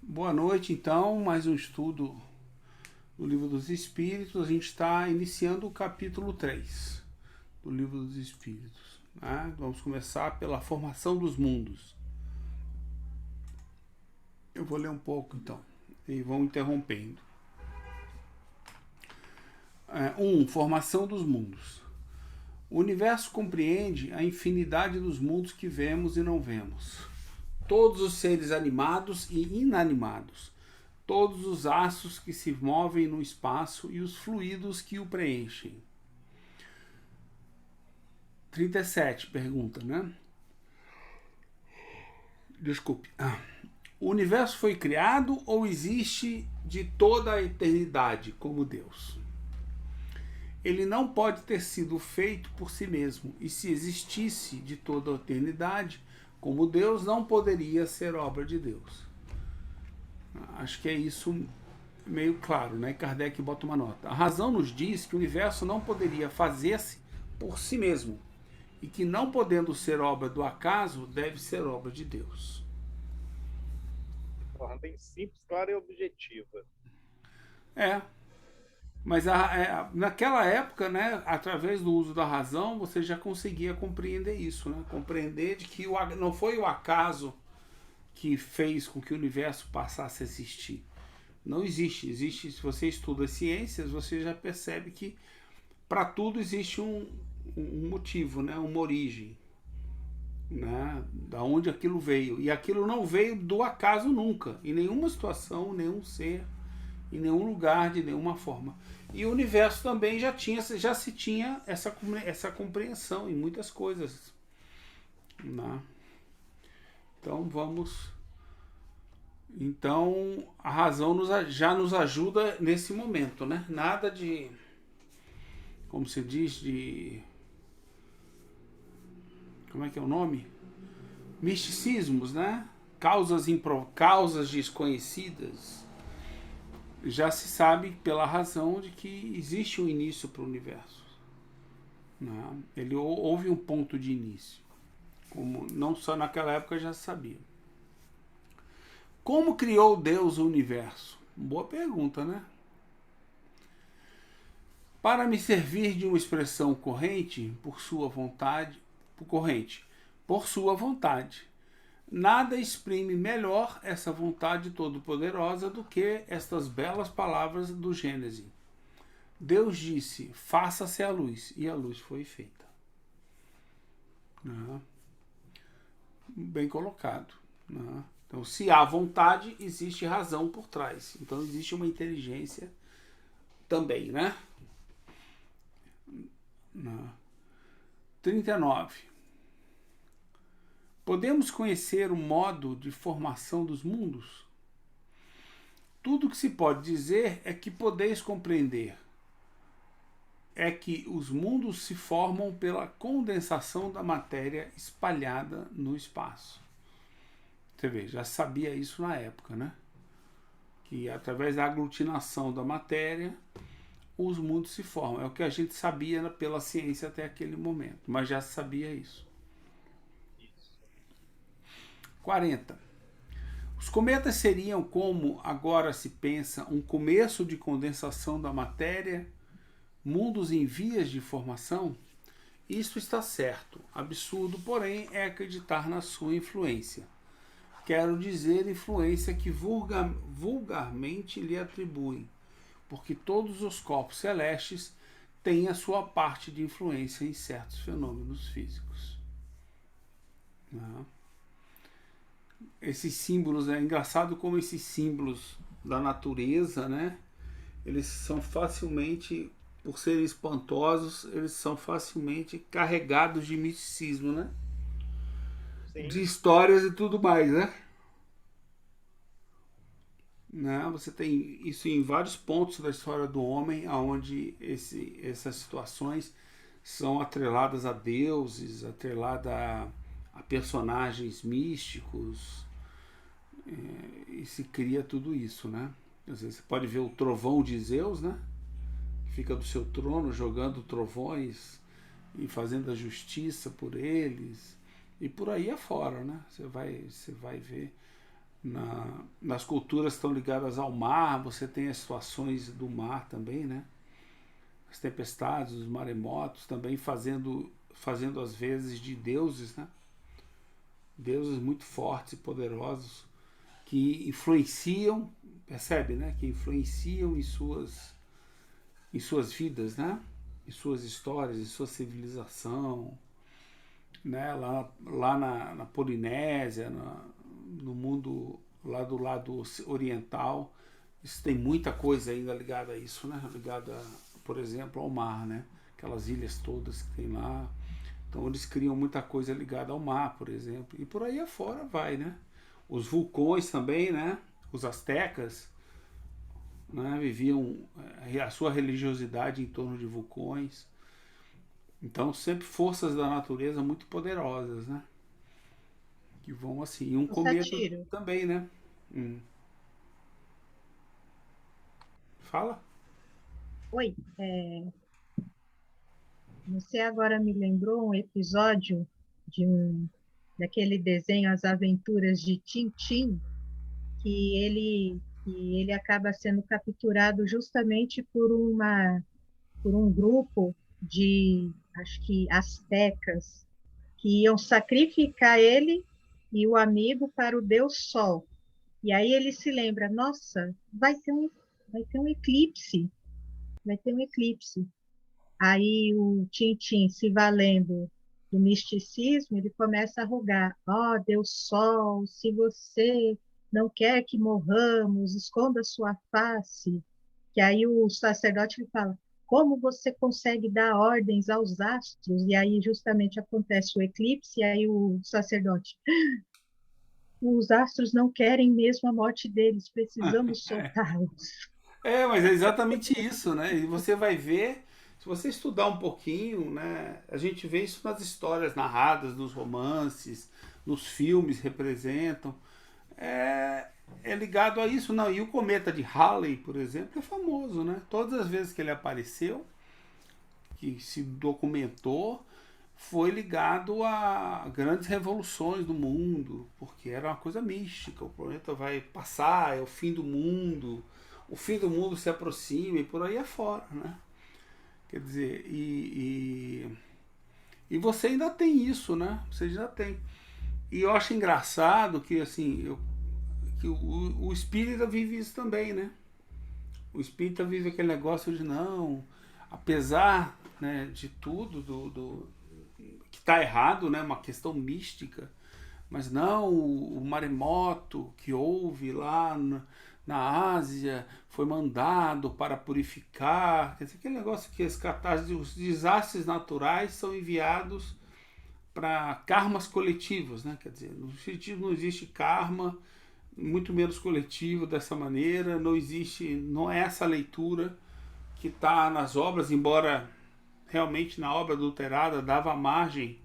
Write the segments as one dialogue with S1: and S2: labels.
S1: Boa noite, então, mais um estudo do Livro dos Espíritos. A gente está iniciando o capítulo 3 do Livro dos Espíritos, né? Vamos começar pela formação dos mundos. Eu vou ler um pouco, então, e vão interrompendo. 1. Formação dos mundos. O universo compreende a infinidade dos mundos que vemos e não vemos. Todos os seres animados e inanimados, todos os astros que se movem no espaço e os fluidos que o preenchem. 37, pergunta, né? Desculpe. O universo foi criado ou existe de toda a eternidade como Deus? Ele não pode ter sido feito por si mesmo, e se existisse de toda a eternidade, como Deus, não poderia ser obra de Deus. Acho que é isso meio claro, né? Kardec bota uma nota. A razão nos diz que o universo não poderia fazer-se por si mesmo, e que não podendo ser obra do acaso, deve ser obra de Deus.
S2: De forma bem simples, clara e objetiva.
S1: É, mas naquela época, né, através do uso da razão, você já conseguia compreender isso, né? Compreender de que não foi o acaso que fez com que o universo passasse a existir. Não existe. Existe, se você estuda ciências, você já percebe que para tudo existe um motivo, né? Uma origem, né? Da onde aquilo veio. E aquilo não veio do acaso nunca, em nenhuma situação, nenhum ser, em nenhum lugar, de nenhuma forma. E o universo também já se tinha essa compreensão em muitas coisas, né? Então a razão já nos ajuda nesse momento, né? Nada de, como se diz, de, como é que é o nome? Misticismos, né? Causas desconhecidas. Já se sabe pela razão de que existe um início para o universo, né? Houve um ponto de início, como não só naquela época já se sabia. Como criou Deus o universo? Boa pergunta, né? Para me servir de uma expressão corrente, por sua vontade, por sua vontade. Nada exprime melhor essa vontade todo-poderosa do que estas belas palavras do Gênesis. Deus disse, faça-se a luz, e a luz foi feita. Bem colocado. Então, se há vontade, existe razão por trás. Então, existe uma inteligência também, né? 39. Podemos conhecer o modo de formação dos mundos? Tudo que se pode dizer é que podeis compreender é que os mundos se formam pela condensação da matéria espalhada no espaço. Você vê, já sabia isso na época, né? Que através da aglutinação da matéria, os mundos se formam. É o que a gente sabia pela ciência até aquele momento, mas já sabia isso. 40. Os cometas seriam, como agora se pensa, um começo de condensação da matéria, mundos em vias de formação? Isto está certo. Absurdo, porém, é acreditar na sua influência. Quero dizer influência que vulgarmente lhe atribuem, porque todos os corpos celestes têm a sua parte de influência em certos fenômenos físicos. Esses símbolos, é engraçado como esses símbolos da natureza, né? Eles são facilmente, por serem espantosos, eles são facilmente carregados de misticismo, né?
S2: Sim.
S1: De histórias e tudo mais, né? Você tem isso em vários pontos da história do homem, onde essas situações são atreladas a deuses, atreladas a personagens místicos, e se cria tudo isso, né? Às vezes você pode ver o trovão de Zeus, né? Que fica do seu trono jogando trovões e fazendo a justiça por eles, e por aí afora, né? Você vai ver nas culturas que estão ligadas ao mar, você tem as situações do mar também, né? As tempestades, os maremotos também fazendo às vezes de deuses, né? Deuses muito fortes e poderosos que influenciam, percebe, né? Que influenciam em suas vidas, né? Em suas histórias, em sua civilização, né? Lá na Polinésia, no mundo lá do lado oriental, isso tem muita coisa ainda ligada a isso, né? Ligada, por exemplo, ao mar, né? Aquelas ilhas todas que tem lá. Então eles criam muita coisa ligada ao mar, por exemplo. E por aí afora vai, né? Os vulcões também, né? Os astecas, né? Viviam a sua religiosidade em torno de vulcões. Então sempre forças da natureza muito poderosas, né? Que vão assim. E um
S3: O
S1: cometa
S3: Satiro.
S1: também, né? Hum. Fala?
S3: Oi, você agora me lembrou um episódio daquele desenho As Aventuras de Tintim, que ele acaba sendo capturado justamente por um grupo de, acho que, astecas, que iam sacrificar ele e o amigo para o Deus Sol. E aí ele se lembra, nossa, vai ter um eclipse, vai ter um eclipse. Aí o Tintim, se valendo do misticismo, ele começa a rogar: ó Deus Sol, se você não quer que morramos, esconda sua face. Que aí o sacerdote lhe fala: como você consegue dar ordens aos astros? E aí justamente acontece o eclipse, e aí o sacerdote: os astros não querem mesmo a morte deles, precisamos soltá-los.
S1: Mas é exatamente isso, né? E você vai ver, se você estudar um pouquinho, né? A gente vê isso nas histórias narradas, nos romances, nos filmes representam. É, é ligado a isso, não. E o cometa de Halley, por exemplo, é famoso, né? Todas as vezes que ele apareceu, que se documentou, foi ligado a grandes revoluções do mundo, porque era uma coisa mística. O planeta vai passar, é o fim do mundo se aproxima e por aí afora, né? Quer dizer, e você ainda tem isso, né? Você ainda tem. E eu acho engraçado que assim, que o espírita vive isso também, né? O espírita vive aquele negócio de não, apesar, né, de tudo, que está errado, né? Uma questão mística, mas não o maremoto que houve lá na Ásia foi mandado para purificar. Quer dizer, aquele negócio que os desastres naturais são enviados para karmas coletivos, né? Quer dizer, no sentido não existe karma, muito menos coletivo dessa maneira, não existe, não é essa leitura que está nas obras, embora realmente na obra adulterada dava margem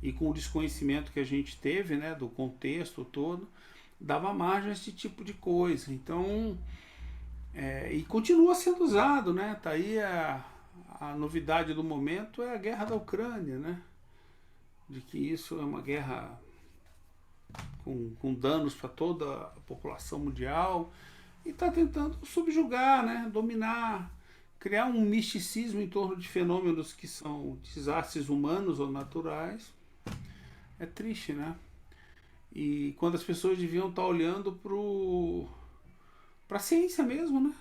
S1: e com o desconhecimento que a gente teve, né, do contexto todo, dava margem a esse tipo de coisa. Então, e continua sendo usado, né? Tá aí a novidade do momento é a guerra da Ucrânia, né? De que isso é uma guerra com danos para toda a população mundial e está tentando subjugar, né? Dominar, criar um misticismo em torno de fenômenos que são desastres humanos ou naturais. É triste, né? E quando as pessoas deviam estar olhando para a ciência mesmo, né?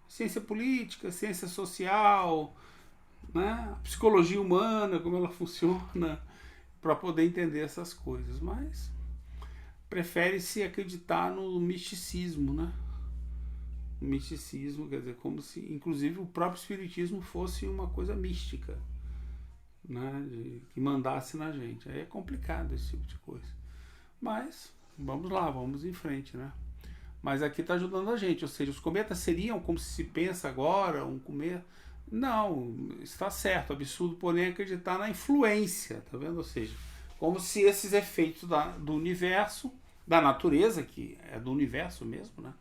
S1: Ciência política, ciência social, né? A psicologia humana, como ela funciona, para poder entender essas coisas. Mas prefere-se acreditar no misticismo, né? O misticismo, quer dizer, como se, inclusive, o próprio espiritismo fosse uma coisa mística, né? Que mandasse na gente. Aí é complicado esse tipo de coisa. Mas vamos lá, vamos em frente, né? Mas aqui está ajudando a gente, ou seja, os cometas seriam como se pensa agora, um cometa. Não, está certo, absurdo, porém acreditar na influência, tá vendo? Ou seja, como se esses efeitos do universo, da natureza, que é do universo mesmo, né?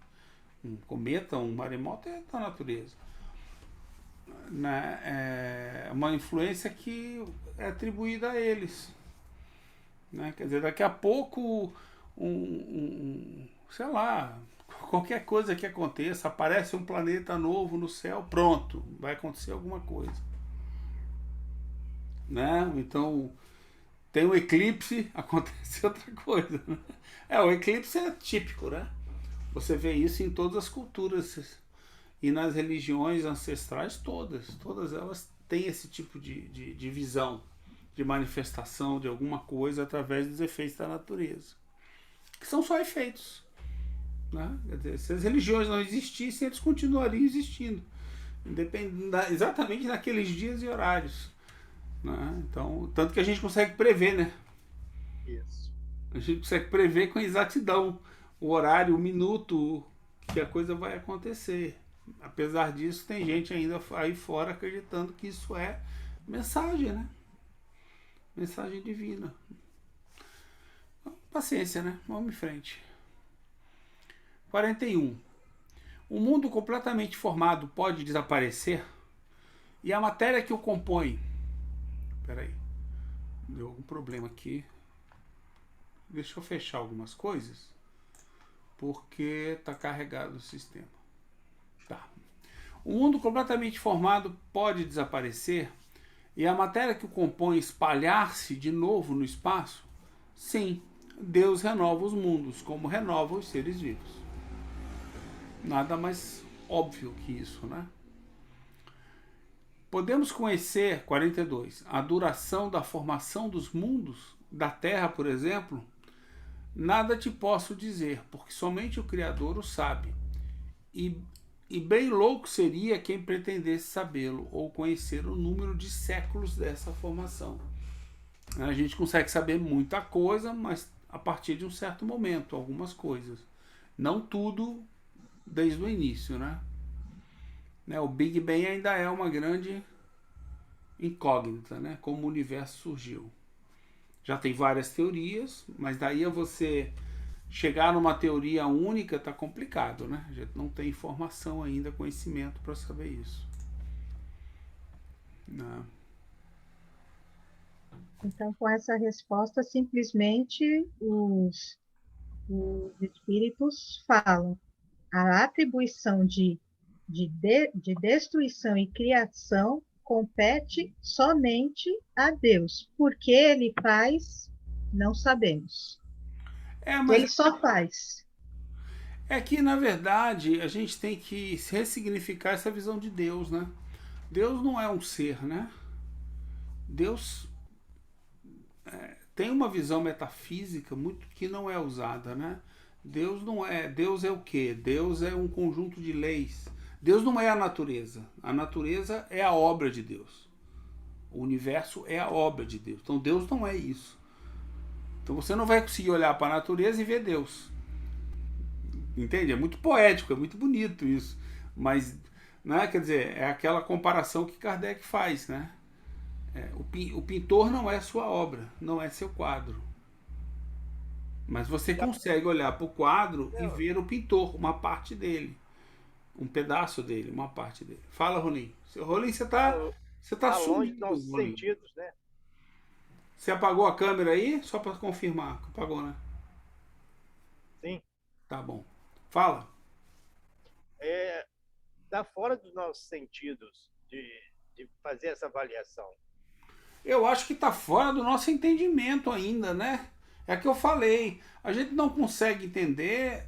S1: Um cometa, um maremoto é da natureza. Né? É uma influência que é atribuída a eles. Né? Quer dizer, daqui a pouco sei lá, qualquer coisa que aconteça, aparece um planeta novo no céu, pronto, vai acontecer alguma coisa, né? Então, tem um eclipse, acontece outra coisa, né? O eclipse é típico, né? Você vê isso em todas as culturas e nas religiões ancestrais todas elas têm esse tipo de visão, de manifestação de alguma coisa através dos efeitos da natureza, que são só efeitos, né? Quer dizer, se as religiões não existissem, eles continuariam existindo, exatamente naqueles dias e horários, né? Então, tanto que a gente consegue prever, né?
S2: Isso.
S1: A gente consegue prever com exatidão o horário, o minuto que a coisa vai acontecer. Apesar disso, tem gente ainda aí fora acreditando que isso é mensagem, né? Mensagem divina. Paciência, né? Vamos em frente. 41. O mundo completamente formado pode desaparecer e a matéria que o compõe... Peraí. Deu algum problema aqui. Deixa eu fechar algumas coisas, porque está carregado o sistema. Tá. O mundo completamente formado pode desaparecer e a matéria que o compõe espalhar-se de novo no espaço? Sim, Deus renova os mundos, como renova os seres vivos. Nada mais óbvio que isso, né? Podemos conhecer, 42, a duração da formação dos mundos, da Terra, por exemplo? Nada te posso dizer, porque somente o Criador o sabe. E bem louco seria quem pretendesse sabê-lo ou conhecer o número de séculos dessa formação. A gente consegue saber muita coisa, mas a partir de um certo momento, algumas coisas. Não tudo desde o início, né? O Big Bang ainda é uma grande incógnita, né? Como o universo surgiu. Já tem várias teorias, mas daí a você chegar numa teoria única tá complicado, né? A gente não tem informação ainda, conhecimento para saber isso. Não.
S3: Então, com essa resposta, simplesmente os espíritos falam. A atribuição de destruição e criação compete somente a Deus. Por que ele faz, não sabemos.
S1: Mas
S3: Ele só faz.
S1: é que, na verdade, a gente tem que ressignificar essa visão de Deus, né? Deus não é um ser, né? Deus tem uma visão metafísica muito que não é usada, né? Deus não é. Deus é o quê? Deus é um conjunto de leis. Deus não é a natureza. A natureza é a obra de Deus. O universo é a obra de Deus. Então Deus não é isso. Então você não vai conseguir olhar para a natureza e ver Deus. Entende? É muito poético, é muito bonito isso. Mas, né, quer dizer, é aquela comparação que Kardec faz, né? O pintor não é sua obra, não é seu quadro. Mas você consegue olhar para o quadro e ver o pintor, uma parte dele. Um pedaço dele, uma parte dele. Fala, Rolim. Rolim, você tá
S2: longe
S1: sumido,
S2: dos nossos
S1: Rolim.
S2: sentidos, né?
S1: Você apagou a câmera aí? Só para confirmar. Apagou, né?
S2: Sim.
S1: Tá bom. Fala.
S2: Tá fora dos nossos sentidos de fazer essa avaliação.
S1: Eu acho que está fora do nosso entendimento ainda, né? É que eu falei. A gente não consegue entender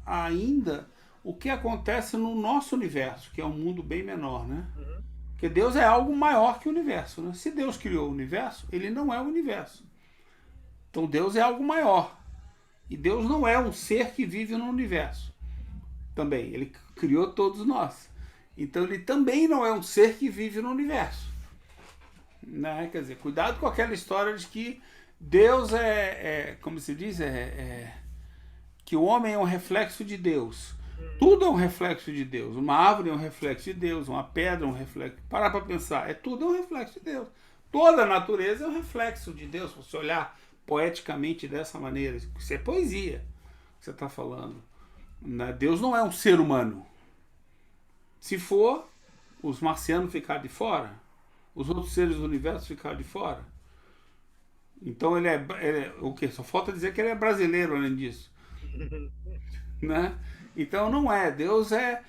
S1: ainda o que acontece no nosso universo, que é um mundo bem menor, né?
S2: Uhum.
S1: Porque Deus é algo maior que o universo, né? Se Deus criou o universo, ele não é o universo. Então Deus é algo maior. E Deus não é um ser que vive no universo. Também, ele criou todos nós. Então ele também não é um ser que vive no universo. Né? Quer dizer, cuidado com aquela história de que Deus como se diz, que o homem é um reflexo de Deus. Tudo é um reflexo de Deus. Uma árvore é um reflexo de Deus, uma pedra é um reflexo. Parar para pensar, tudo é um reflexo de Deus. Toda a natureza é um reflexo de Deus. Se você olhar poeticamente dessa maneira, isso é poesia que você está falando. Deus não é um ser humano. Se for, os marcianos ficaram de fora, os outros seres do universo ficaram de fora. Então ele é o quê? Só falta dizer que ele é brasileiro além disso. né? Então não é. Deus é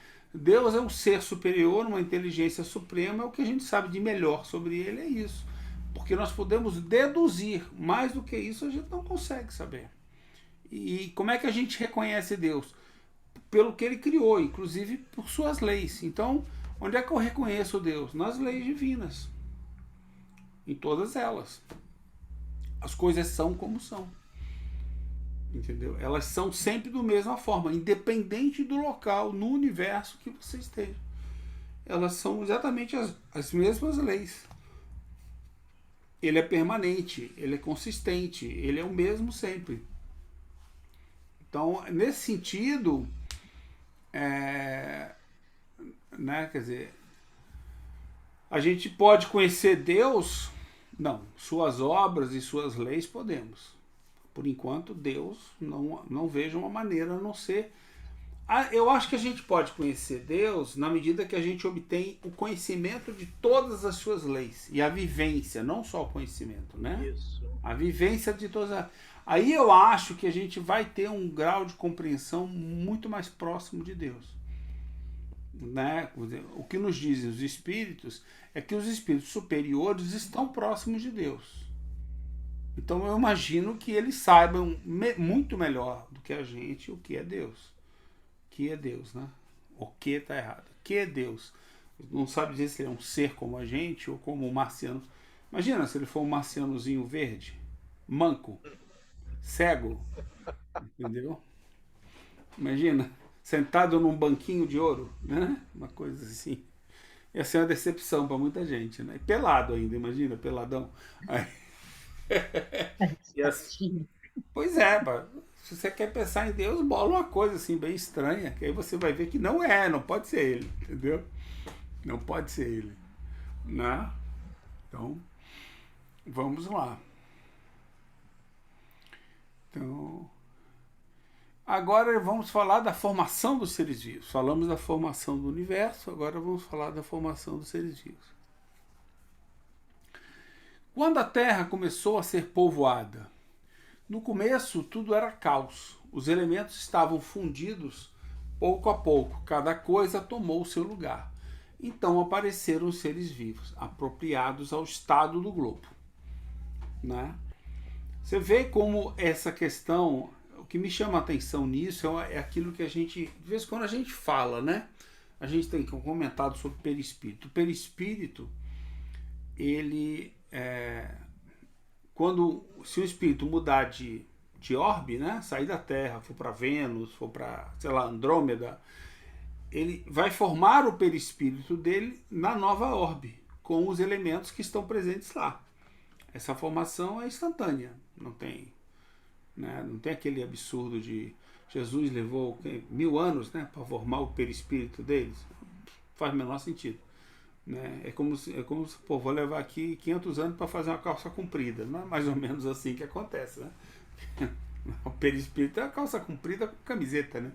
S1: um ser superior, uma inteligência suprema, é o que a gente sabe de melhor sobre ele, é isso. Porque nós podemos deduzir, mais do que isso a gente não consegue saber. E como é que a gente reconhece Deus? Pelo que ele criou, inclusive por suas leis. Então, onde é que eu reconheço Deus? Nas leis divinas. Em todas elas. As coisas são como são. Entendeu? Elas são sempre da mesma forma, independente do local, no universo que você esteja. Elas são exatamente as mesmas leis. Ele é permanente, ele é consistente, ele é o mesmo sempre. Então, nesse sentido, né, quer dizer, a gente pode conhecer Deus? Não, suas obras e suas leis podemos. Por enquanto, Deus não vejo uma maneira a não ser... Eu acho que a gente pode conhecer Deus na medida que a gente obtém o conhecimento de todas as suas leis. E a vivência, não só o conhecimento, né?
S2: Isso.
S1: A vivência de todas as... Aí eu acho que a gente vai ter um grau de compreensão muito mais próximo de Deus. Né? O que nos dizem os espíritos é que os espíritos superiores estão próximos de Deus. Então eu imagino que eles saibam muito melhor do que a gente o que é Deus. O que é Deus, né? O que está errado. O que é Deus? Não sabe dizer se ele é um ser como a gente ou como um marciano. Imagina se ele for um marcianozinho verde, manco, cego, entendeu? Imagina, sentado num banquinho de ouro, né? Uma coisa assim. Ia ser uma decepção para muita gente, né? E pelado ainda, imagina, peladão. Aí... Pois é, se você quer pensar em Deus, bola uma coisa assim bem estranha, que aí você vai ver que não pode ser ele, entendeu? Não pode ser ele, né? Então, vamos lá. Então, agora vamos falar da formação dos seres vivos. Falamos da formação do universo, agora vamos falar da formação dos seres vivos. Quando a Terra começou a ser povoada, no começo tudo era caos. Os elementos estavam fundidos pouco a pouco, cada coisa tomou o seu lugar. Então apareceram os seres vivos, apropriados ao estado do globo. Né? Você vê como essa questão, o que me chama a atenção nisso é aquilo que a gente, de vez em quando a gente fala, né? A gente tem comentado sobre o perispírito. O perispírito, ele... se o espírito mudar de orbe, né, sair da Terra, for para Vênus, for para, sei lá, Andrômeda, ele vai formar o perispírito dele na nova orbe, com os elementos que estão presentes lá. Essa formação é instantânea, não tem aquele absurdo de Jesus levou 1000 anos, né, para formar o perispírito deles. Faz o menor sentido. Né? É como se, pô, vou levar aqui 500 anos para fazer uma calça comprida. Não é mais ou menos assim que acontece, né? O perispírito é a calça comprida com camiseta, né?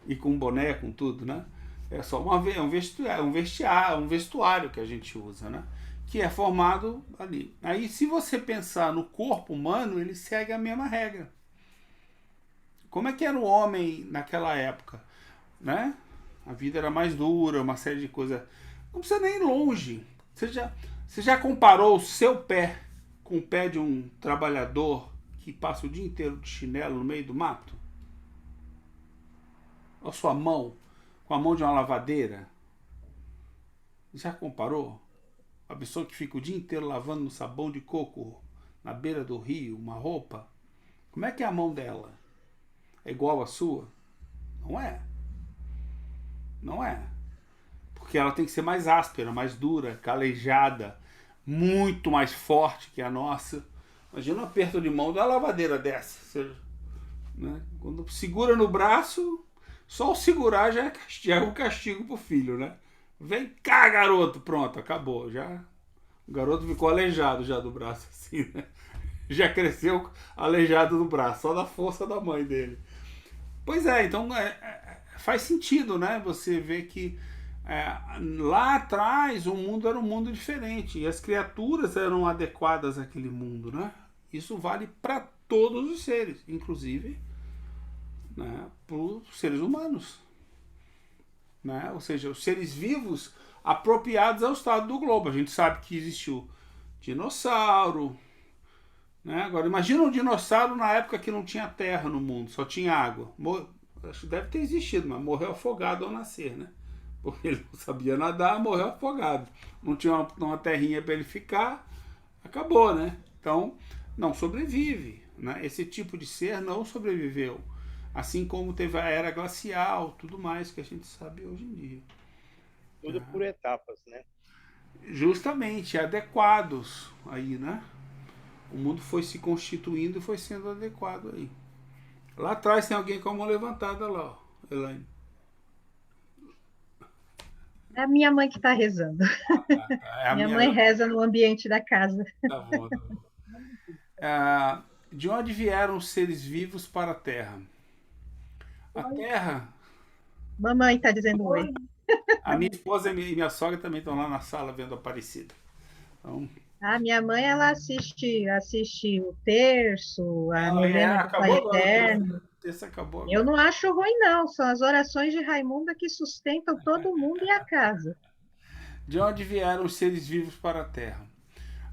S1: E com boné, com tudo, né? É só um vestuário que a gente usa, né? Que é formado ali. Aí, se você pensar no corpo humano, ele segue a mesma regra. Como é que era o homem naquela época, né? A vida era mais dura, uma série de coisas. Não precisa nem ir longe. Você já comparou o seu pé com o pé de um trabalhador que passa o dia inteiro de chinelo no meio do mato? Ou a sua mão com a mão de uma lavadeira? Já comparou? A pessoa que fica o dia inteiro lavando no sabão de coco na beira do rio uma roupa? Como é que é a mão dela? É igual à sua? Não é. Não é. Porque ela tem que ser mais áspera, mais dura, calejada, muito mais forte que a nossa. Imagina um aperto de mão da lavadeira dessa. Você, né? Quando segura no braço, só o segurar já é um castigo pro filho, né? Vem cá, garoto, pronto, acabou. Já, o garoto ficou aleijado já do braço, assim, né? Já cresceu aleijado do braço, só da força da mãe dele. Pois é, então faz sentido, né? Você vê que lá atrás o mundo era um mundo diferente e as criaturas eram adequadas àquele mundo, né? Isso vale para todos os seres, inclusive né, para os seres humanos. Né? Ou seja, os seres vivos apropriados ao estado do globo. A gente sabe que existiu dinossauro. Né? Agora, imagina um dinossauro na época que não tinha terra no mundo, só tinha água. Acho que deve ter existido, mas morreu afogado ao nascer, né? Porque ele não sabia nadar, morreu afogado. Não tinha uma terrinha para ele ficar, acabou, né? Então, não sobrevive. Né? Esse tipo de ser não sobreviveu. Assim como teve a era glacial, tudo mais que a gente sabe hoje em dia.
S2: Tudo por etapas, né?
S1: Justamente, adequados aí, né? O mundo foi se constituindo e foi sendo adequado aí. Lá atrás tem alguém com a mão levantada lá, ó, Elaine.
S3: É a minha mãe que está rezando.
S1: É a
S3: Minha mãe reza no ambiente da casa.
S1: Tá bom, tá bom. De onde vieram os seres vivos para a Terra? A Terra.
S3: Mamãe está dizendo oi.
S1: A minha esposa e minha sogra também estão lá na sala vendo a Aparecida. Então,
S3: A minha mãe, ela assiste o Terço, a
S1: ela
S3: novena do Pai
S1: acabou agora.
S3: Eterno.
S1: Esse acabou agora.
S3: Eu não acho ruim, não. São as orações de Raimunda que sustentam todo mundo e a casa.
S1: De onde vieram os seres vivos para a Terra?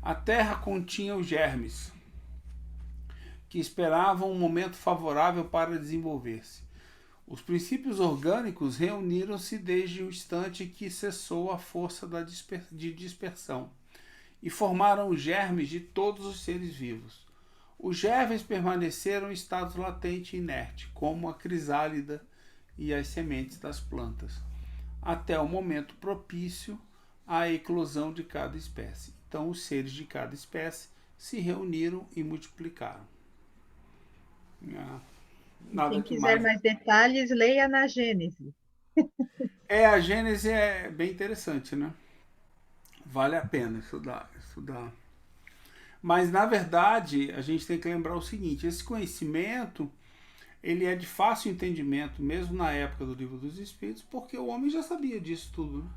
S1: A Terra continha os germes, que esperavam um momento favorável para desenvolver-se. Os princípios orgânicos reuniram-se desde o instante que cessou a força de dispersão e formaram os germes de todos os seres vivos. Os germes permaneceram em estados latente e inerte, como a crisálida e as sementes das plantas, até o momento propício à eclosão de cada espécie. Então, os seres de cada espécie se reuniram e multiplicaram. Nada
S3: Quem quiser mais detalhes, leia na Gênese.
S1: A Gênese é bem interessante, né? Vale a pena estudar. Mas, na verdade, a gente tem que lembrar o seguinte, esse conhecimento, ele é de fácil entendimento, mesmo na época do Livro dos Espíritos, porque o homem já sabia disso tudo, né?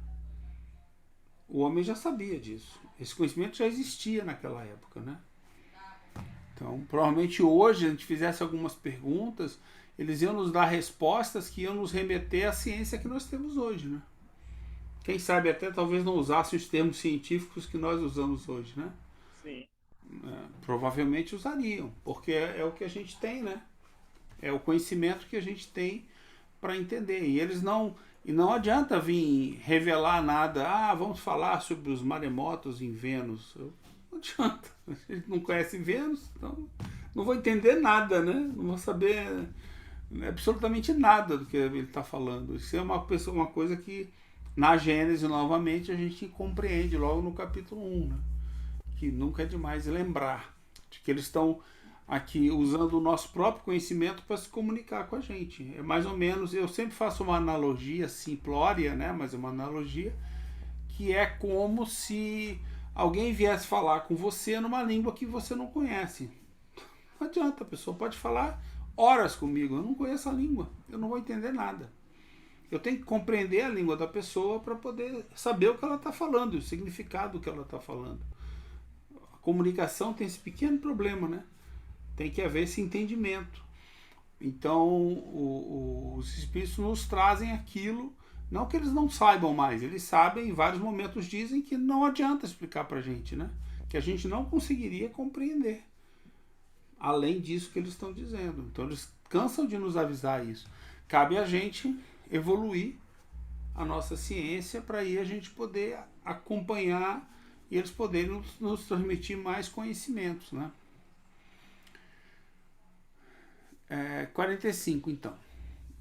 S1: O homem já sabia disso. Esse conhecimento já existia naquela época, né? Então, provavelmente hoje, se a gente fizesse algumas perguntas, eles iam nos dar respostas que iam nos remeter à ciência que nós temos hoje, né? Quem sabe até talvez não usassem os termos científicos que nós usamos hoje, né?
S2: Sim.
S1: Provavelmente usariam, porque é o que a gente tem, né? É o conhecimento que a gente tem para entender. E eles não... E não adianta vir revelar nada. Vamos falar sobre os maremotos em Vênus. Não adianta. A gente não conhece Vênus, então não vou entender nada, né? Não vou saber absolutamente nada do que ele está falando. Isso é uma coisa que na Gênese, novamente, a gente compreende logo no capítulo 1, né? Que nunca é demais lembrar de que eles estão aqui usando o nosso próprio conhecimento para se comunicar com a gente. É mais ou menos, eu sempre faço uma analogia simplória, né? Mas é uma analogia que é como se alguém viesse falar com você numa língua que você não conhece. Não adianta, a pessoa pode falar horas comigo, eu não conheço a língua, eu não vou entender nada. Eu tenho que compreender a língua da pessoa para poder saber o que ela está falando, o significado do que ela está falando. A comunicação tem esse pequeno problema, né? Tem que haver esse entendimento. Então, os espíritos nos trazem aquilo, não que eles não saibam mais, eles sabem, em vários momentos dizem que não adianta explicar para a gente, né? Que a gente não conseguiria compreender, além disso que eles estão dizendo. Então, eles cansam de nos avisar isso. Cabe a gente evoluir a nossa ciência para aí a gente poder acompanhar e eles poderem nos transmitir mais conhecimentos, né? 45, então.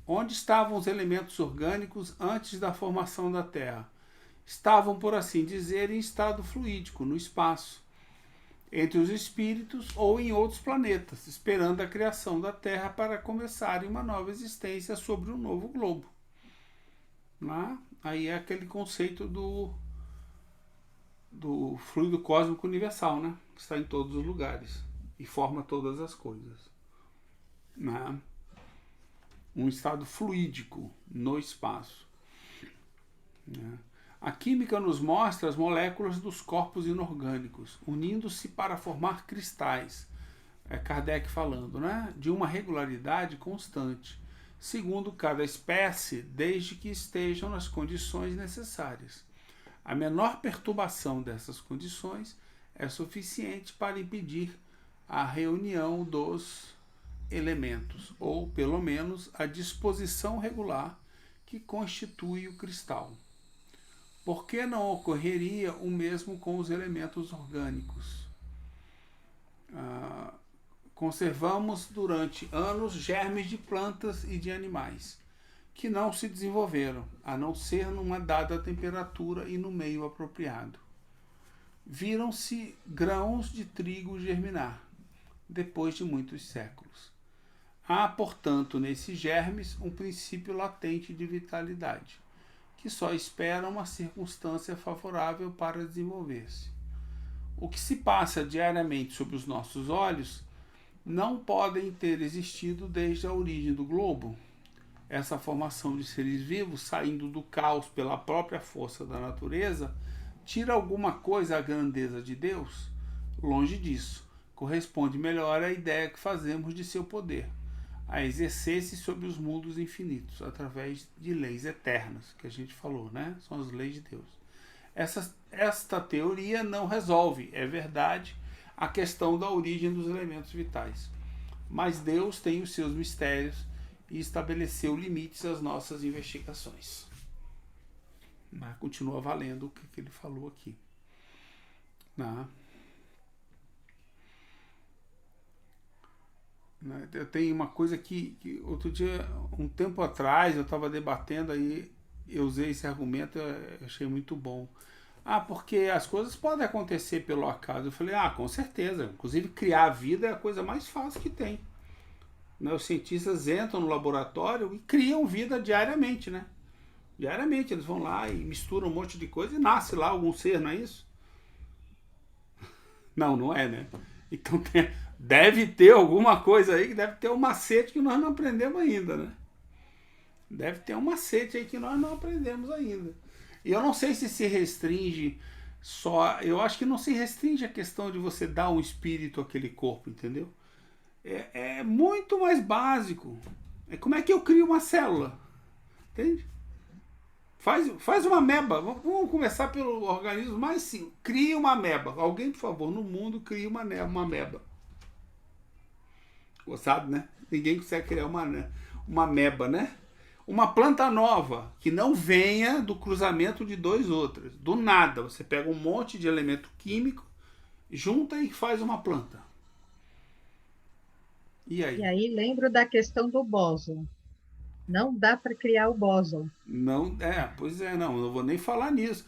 S1: Onde estavam os elementos orgânicos antes da formação da Terra? Estavam, por assim dizer, em estado fluídico, no espaço, entre os espíritos ou em outros planetas, esperando a criação da Terra para começarem uma nova existência sobre um novo globo. Aí é aquele conceito do fluido cósmico universal, né? Que está em todos os lugares e forma todas as coisas. Um estado fluídico no espaço. A química nos mostra as moléculas dos corpos inorgânicos, unindo-se para formar cristais, Kardec falando, né? De uma regularidade constante, segundo cada espécie, desde que estejam nas condições necessárias. A menor perturbação dessas condições é suficiente para impedir a reunião dos elementos, ou pelo menos a disposição regular que constitui o cristal. Por que não ocorreria o mesmo com os elementos orgânicos? Conservamos durante anos germes de plantas e de animais, que não se desenvolveram, a não ser numa dada temperatura e no meio apropriado. Viram-se grãos de trigo germinar, depois de muitos séculos. Há, portanto, nesses germes um princípio latente de vitalidade, que só espera uma circunstância favorável para desenvolver-se. O que se passa diariamente sob os nossos olhos não podem ter existido desde a origem do globo. Essa formação de seres vivos, saindo do caos pela própria força da natureza, tira alguma coisa à grandeza de Deus? Longe disso. Corresponde melhor à ideia que fazemos de seu poder, a exercer-se sobre os mundos infinitos, através de leis eternas, que a gente falou, né? São as leis de Deus. Esta teoria não resolve, é verdade, a questão da origem dos elementos vitais. Mas Deus tem os seus mistérios e estabeleceu limites às nossas investigações. Mas continua valendo o que ele falou aqui. Eu tenho uma coisa que outro dia, um tempo atrás, eu estava debatendo aí, eu usei esse argumento, eu achei muito bom. Porque as coisas podem acontecer pelo acaso. Eu falei, com certeza. Inclusive, criar a vida é a coisa mais fácil que tem. Os cientistas entram no laboratório e criam vida diariamente, né? Diariamente, eles vão lá e misturam um monte de coisa e nasce lá algum ser, não é isso? Não é, né? Então deve ter alguma coisa aí, que deve ter um macete que nós não aprendemos ainda, né? Deve ter um macete aí que nós não aprendemos ainda. E eu não sei se restringe só... Eu acho que não se restringe a questão de você dar um espírito àquele corpo, entendeu? É muito mais básico. Como é que eu crio uma célula? Entende? Faz uma ameba. Vamos começar pelo organismo mais simples. Cria uma ameba. Alguém, por favor, no mundo, cria uma ameba. Gostado, né? Ninguém consegue criar uma ameba, né? Uma planta nova, que não venha do cruzamento de dois outros. Do nada, você pega um monte de elemento químico, junta e faz uma planta. E aí?
S3: Lembro da questão do bóson. Não dá para criar o bóson.
S1: Não vou nem falar nisso.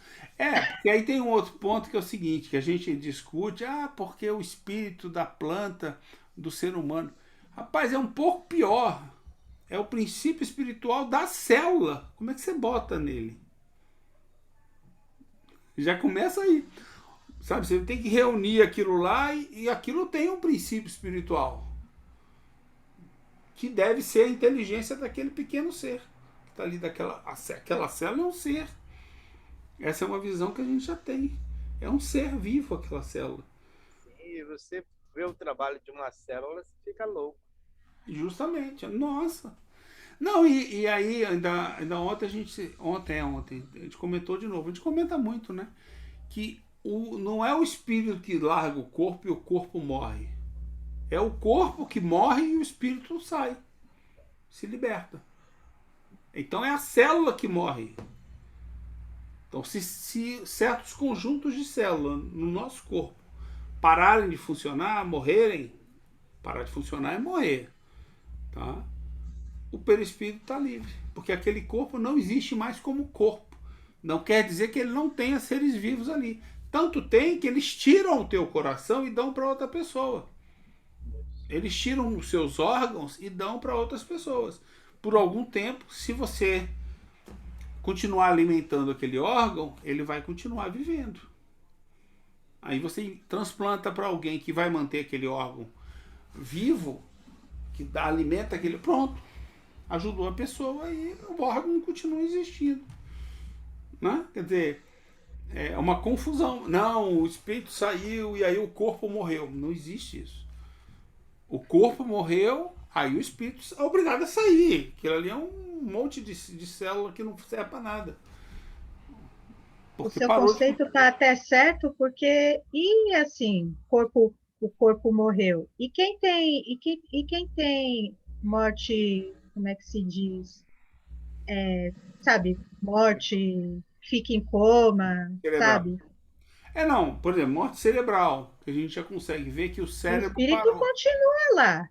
S1: Porque aí tem um outro ponto que é o seguinte, que a gente discute, porque o espírito da planta, do ser humano. Rapaz, é um pouco pior. É o princípio espiritual da célula. Como é que você bota nele? Já começa aí. Sabe, você tem que reunir aquilo lá e aquilo tem um princípio espiritual. Que deve ser a inteligência daquele pequeno ser. Que está ali aquela célula é um ser. Essa é uma visão que a gente já tem. É um ser vivo aquela célula.
S2: E você vê o trabalho de uma célula, você fica louco.
S1: Justamente. Nossa. Não, e aí, ainda ontem a gente comentou de novo. A gente comenta muito, né? Que não é o espírito que larga o corpo e o corpo morre. É o corpo que morre e o espírito sai. Se liberta. Então é a célula que morre. Então, se certos conjuntos de células no nosso corpo pararem de funcionar, morrerem, parar de funcionar é morrer. Tá? O perispírito está livre. Porque aquele corpo não existe mais como corpo. Não quer dizer que ele não tenha seres vivos ali. Tanto tem que eles tiram o teu coração e dão para outra pessoa. Eles tiram os seus órgãos e dão para outras pessoas. Por algum tempo, se você continuar alimentando aquele órgão, ele vai continuar vivendo. Aí você transplanta para alguém que vai manter aquele órgão vivo, que alimenta aquele... Pronto. Ajudou a pessoa e o órgão continua existindo. Né? Quer dizer, é uma confusão. Não, o espírito saiu e aí o corpo morreu. Não existe isso. O corpo morreu, Aí o espírito é obrigado a sair. Aquilo ali é um monte de célula que não serve para nada.
S3: O
S1: Porque
S3: seu
S1: parou de.
S3: conceito está até certo, porque e assim, o corpo morreu. E quem tem morte, como é que se diz? Sabe, morte, fica em coma,
S1: Cerebral.
S3: sabe?
S1: Não, por exemplo, morte cerebral, que a gente já consegue ver que o
S3: O
S1: cérebro
S3: espírito
S1: parou.
S3: continua lá,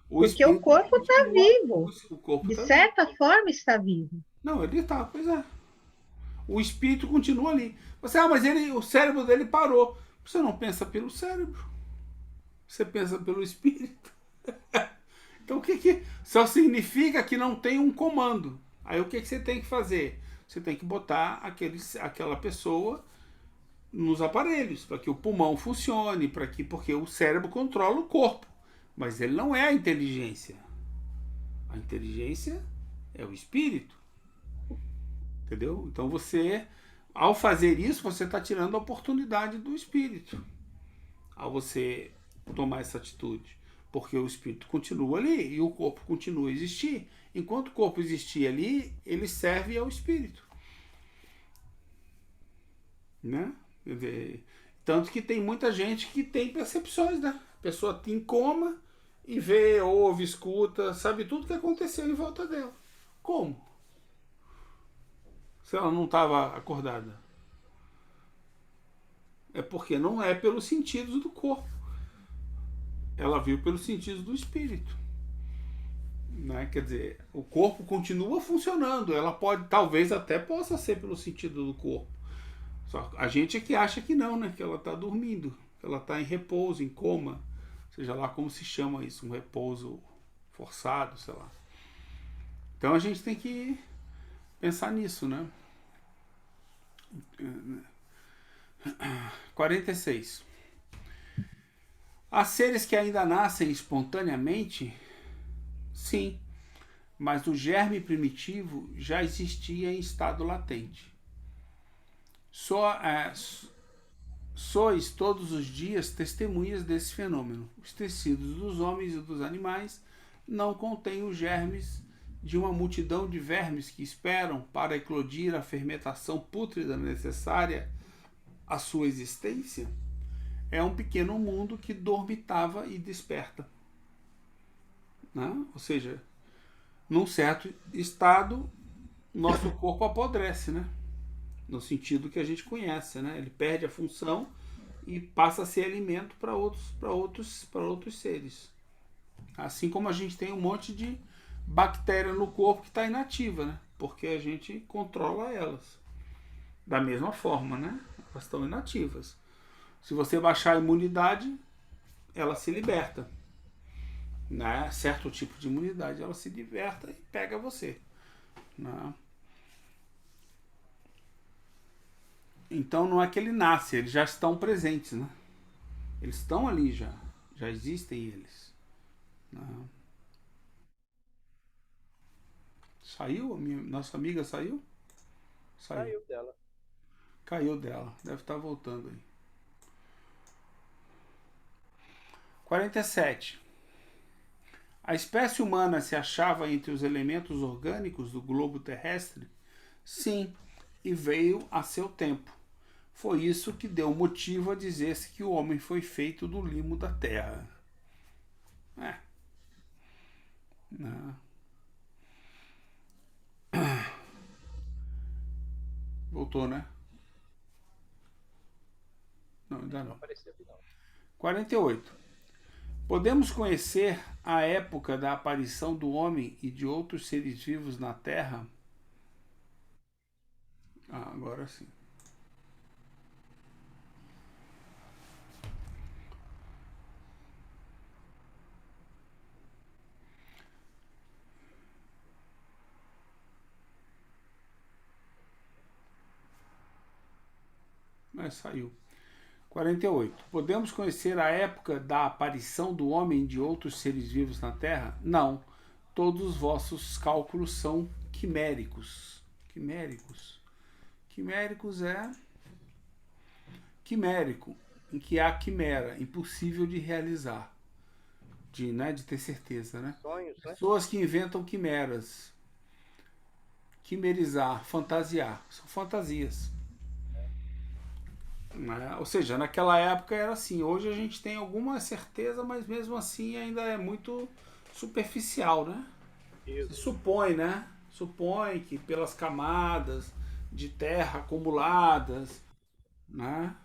S1: O
S3: porque o
S1: espírito
S3: corpo está
S1: continua.
S3: vivo.
S1: O corpo
S3: De
S1: está vivo.
S3: certa forma está vivo.
S1: Não, ele tá, pois é. O espírito continua ali. Você, mas o cérebro dele parou. Você não pensa pelo cérebro. Você pensa pelo espírito. Então o que só significa que não tem um comando. Aí o que você tem que fazer? Você tem que botar aquela pessoa nos aparelhos para que o pulmão funcione, porque o cérebro controla o corpo, mas ele não é a inteligência. A inteligência é o espírito, entendeu? Então ao fazer isso, você está tirando a oportunidade do espírito. Ao você tomar essa atitude, porque o espírito continua ali e o corpo continua a existir. Enquanto o corpo existir ali, ele serve ao espírito, né? Tanto que tem muita gente que tem percepções, né? A pessoa tem em coma e vê, ouve, escuta, sabe tudo que aconteceu em volta dela. Como? Se ela não estava acordada. É porque não é pelos sentidos do corpo. Ela viu pelos sentidos do espírito. Né? Quer dizer, o corpo continua funcionando. Ela pode, talvez até possa ser pelo sentido do corpo. Só a gente é que acha que não, né? Que ela está dormindo, que ela está em repouso, em coma, seja lá como se chama isso, um repouso forçado, sei lá. Então a gente tem que pensar nisso, né? 46. Há seres que ainda nascem espontaneamente? Sim, mas o germe primitivo já existia em estado latente. Sois todos os dias testemunhas desse fenômeno. Os tecidos dos homens e dos animais não contêm os germes de uma multidão de vermes que esperam para eclodir a fermentação pútrida necessária à sua existência? É um pequeno mundo que dormitava e desperta. Né? Ou seja, num certo estado, nosso corpo apodrece, né? No sentido que a gente conhece, né? Ele perde a função e passa a ser alimento para outros seres. Assim como a gente tem um monte de bactéria no corpo que está inativa, né? Porque a gente controla elas. Da mesma forma, né? Elas estão inativas. Se você baixar a imunidade, ela se liberta. Né? Certo tipo de imunidade, ela se liberta e pega você. Né? Então não é que ele nasce, eles já estão presentes, né? Eles estão ali já. Já existem eles. Né? Saiu? Nossa amiga saiu? Saiu.
S2: Saiu dela.
S1: Caiu dela. Deve estar voltando aí. 47. A espécie humana se achava entre os elementos orgânicos do globo terrestre? Sim, e veio a seu tempo. Foi isso que deu motivo a dizer-se que o homem foi feito do limo da terra. Não. Voltou, né? Não, ainda
S2: Não
S1: não.
S2: apareceu aqui, não.
S1: 48. Podemos conhecer a época da aparição do homem e de outros seres vivos na Terra? Agora sim. Mas saiu. 48. Podemos conhecer a época da aparição do homem e de outros seres vivos na Terra? Não. Todos os vossos cálculos são quiméricos. Quiméricos. Quiméricos é quimérico, em que há quimera, impossível de realizar. né, de ter certeza, né?
S2: Sonhos, né?
S1: Pessoas que inventam quimeras. Quimerizar, fantasiar. São fantasias. Né? Ou seja, naquela época era assim. Hoje a gente tem alguma certeza, mas mesmo assim ainda é muito superficial, né? Se
S2: Isso.
S1: supõe, né? Supõe que pelas camadas de terra acumuladas, né?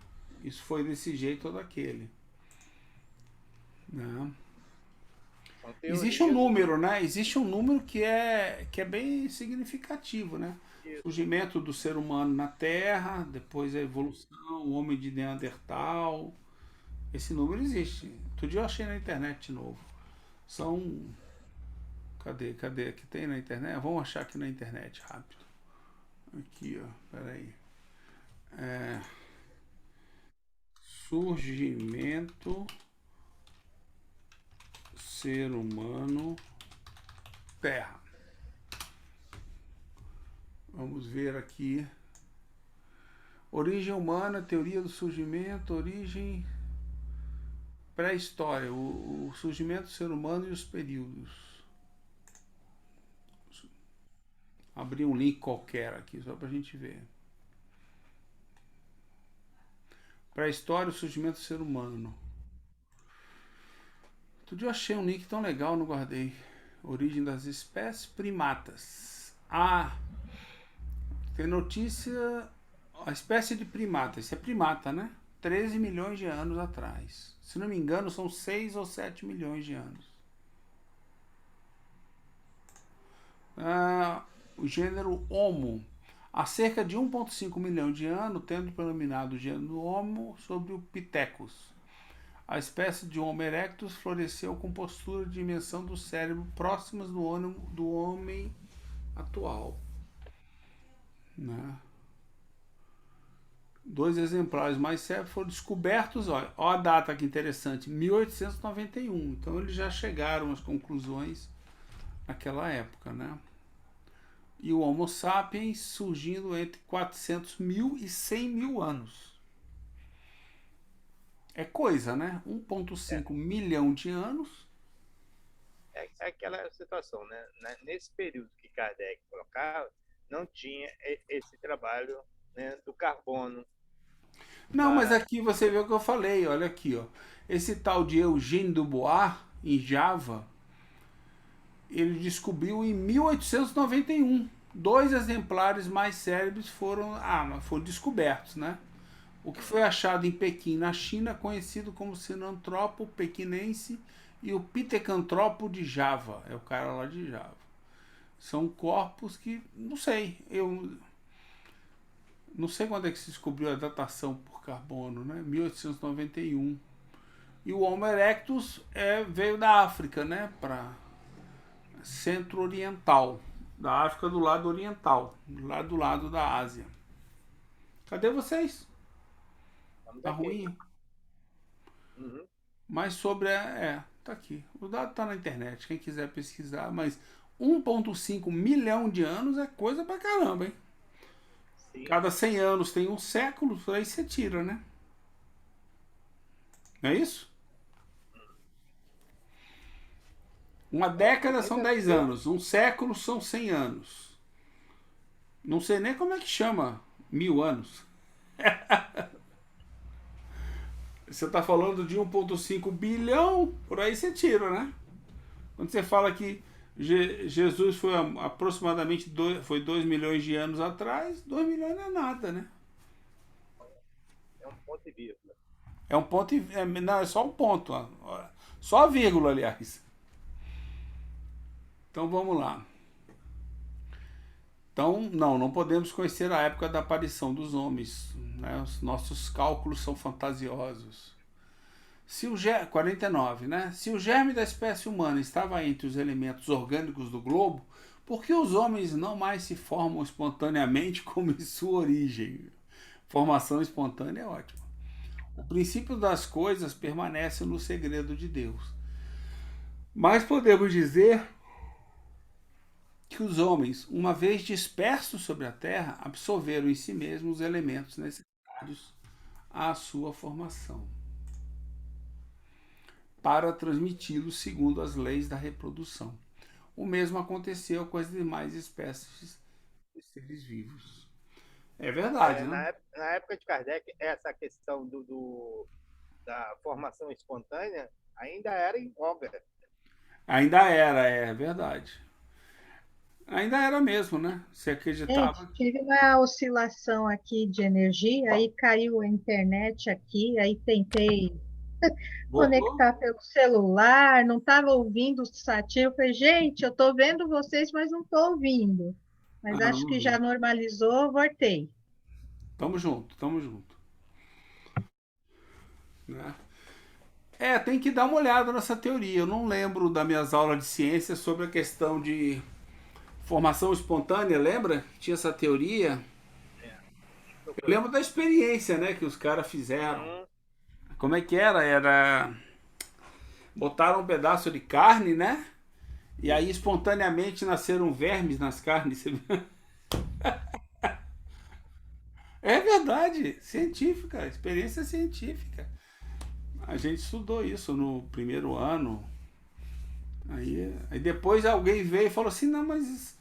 S1: Isso foi desse jeito ou daquele, né?
S2: São
S1: Existe um
S2: teorias
S1: número, né? Existe um número que é bem significativo, né?
S2: isso.
S1: Surgimento do ser humano na Terra, depois a evolução, o homem de Neandertal. Esse número existe. Outro dia eu achei na internet de novo. São. Cadê? Aqui tem na internet? Vamos achar aqui na internet rápido. Aqui, ó. Peraí. É, surgimento ser humano Terra. Vamos ver aqui. Origem humana, teoria do surgimento, origem pré-história, o surgimento do ser humano e os períodos. Abrir um link qualquer aqui, só pra gente ver. Pré-história, o surgimento do ser humano. Outro dia eu achei um link tão legal, não guardei. Origem das espécies primatas. Ah, tem notícia. A espécie de primata, isso é primata, né? 13 milhões de anos atrás. Se não me engano, são 6 ou 7 milhões de anos. O gênero Homo, há cerca de 1,5 milhão de anos, tendo predominado o gênero Homo sobre o Pithecus. A espécie de Homo erectus floresceu com postura de dimensão do cérebro próximas do homem atual. Né? 2 exemplares mais sérios foram descobertos, olha a data que interessante, 1891. Então eles já chegaram às conclusões naquela época, né? E o Homo sapiens surgindo entre 400 mil e 100 mil anos. É coisa, né? 1,5 milhão de anos.
S2: É aquela situação, né? Nesse período que Kardec colocava, não tinha esse trabalho, né, do carbono
S1: Não, mas
S2: para.
S1: aqui você vê o que eu falei, olha aqui, ó. Esse tal de Eugène Dubois, em Java, ele descobriu em 1891. 2 exemplares mais cérebros foram descobertos, né? O que foi achado em Pequim, na China, conhecido como Sinanthropo pequinense e o Pithecanthropo de Java, é o cara lá de Java. São corpos que, não sei, eu não sei quando é que se descobriu a datação por carbono, né? 1891. E o Homo erectus veio da África, né? Para centro-oriental. Da África do lado oriental, do lado da Ásia. Cadê vocês?
S2: Estamos
S1: Tá
S2: aqui.
S1: ruim?
S2: Uhum.
S1: Mas sobre tá aqui. O dado tá na internet, quem quiser pesquisar, mas 1,5 milhão de anos é coisa pra caramba, hein?
S2: Sim.
S1: Cada 100 anos tem um século, por aí você tira, né? Não é isso? Uma década são
S2: Muitas
S1: 10
S2: coisas.
S1: anos, um século são 100 anos. Não sei nem como é que chama 1000 anos. Você está falando de 1,5 bilhão, por aí você tira, né? Quando você fala que Jesus foi aproximadamente 2 milhões de anos atrás, 2 milhões não é nada, né?
S2: É um ponto e vírgula.
S1: É um ponto. Não, é só um ponto. Só a vírgula, aliás. Então vamos lá. Então, não podemos conhecer a época da aparição dos homens. Né? Os nossos cálculos são fantasiosos. 49, né? Se o germe da espécie humana estava entre os elementos orgânicos do globo, por que os homens não mais se formam espontaneamente como em sua origem? Formação espontânea é ótimo. O princípio das coisas permanece no segredo de Deus. Mas podemos dizer que os homens, uma vez dispersos sobre a terra, absorveram em si mesmos os elementos necessários à sua formação. para transmiti-lo segundo as leis da reprodução. O mesmo aconteceu com as demais espécies de seres vivos. É verdade, né?
S2: Na época de Kardec, essa questão da formação espontânea ainda era em voga.
S1: Ainda era, é verdade. Ainda era mesmo, né? Você
S3: Gente,
S1: acreditava.
S3: tive uma oscilação aqui de energia, aí caiu a internet aqui, aí tentei
S1: Voltou?
S3: conectar pelo celular, não estava ouvindo o Satir. Eu falei, gente, eu estou vendo vocês, mas não estou ouvindo. Mas
S1: Ah,
S3: acho
S1: não
S3: que
S1: vi.
S3: já normalizou, voltei.
S1: Tamo junto, tamo junto. Né? É, tem que dar uma olhada nessa teoria. Eu não lembro das minhas aulas de ciência sobre a questão de formação espontânea, lembra? Tinha essa teoria. Eu lembro da experiência, né, que os caras fizeram. Como é que era? Era botaram um pedaço de carne, né? E aí espontaneamente nasceram vermes nas carnes. É verdade, científica, experiência científica. A gente estudou isso no primeiro ano. Aí depois alguém veio e falou assim, não, mas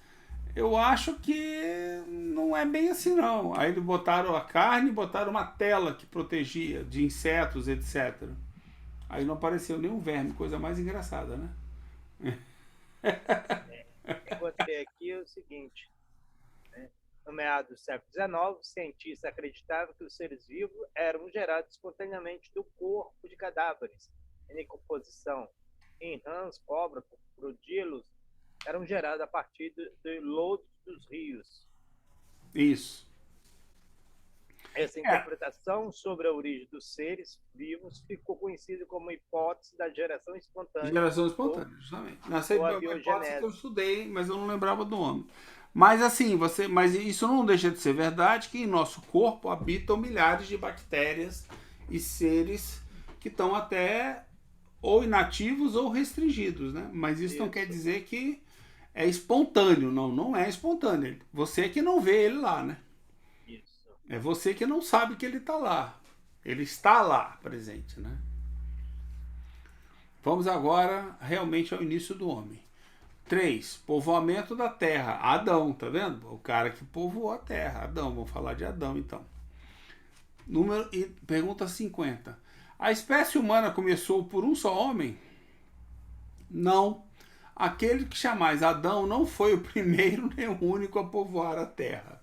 S1: eu acho que não é bem assim não. Aí eles botaram a carne e botaram uma tela que protegia de insetos, etc. Aí não apareceu nenhum verme, coisa mais engraçada, né?
S2: Encontrei aqui o seguinte, né? No meado do século XIX, os cientistas acreditavam que os seres vivos eram gerados espontaneamente do corpo de cadáveres em decomposição. Em rãs, cobras, crocodilos, eram gerados a partir do lodo dos rios.
S1: Isso.
S2: Essa
S1: É,
S2: interpretação sobre a origem dos seres vivos ficou conhecida como hipótese da geração espontânea
S1: geração espontânea, justamente. Nessa
S2: ou a
S1: hipótese que eu
S2: biogenese.
S1: estudei, mas eu não lembrava do nome. Mas assim, mas isso não deixa de ser verdade que em nosso corpo habitam milhares de bactérias e seres que estão até ou inativos ou restringidos, né? Mas isso não quer dizer que é espontâneo, não, não é espontâneo. Você que não vê ele lá, né?
S2: Isso.
S1: É você que não sabe que ele está lá. Ele está lá, presente, né? Vamos agora realmente ao início do homem. 3. Povoamento da terra. Adão, tá vendo? O cara que povoou a terra. Adão, vamos falar de Adão então. Pergunta 50. A espécie humana começou por um só homem? Não. Aquele que chamais Adão não foi o primeiro nem o único a povoar a terra.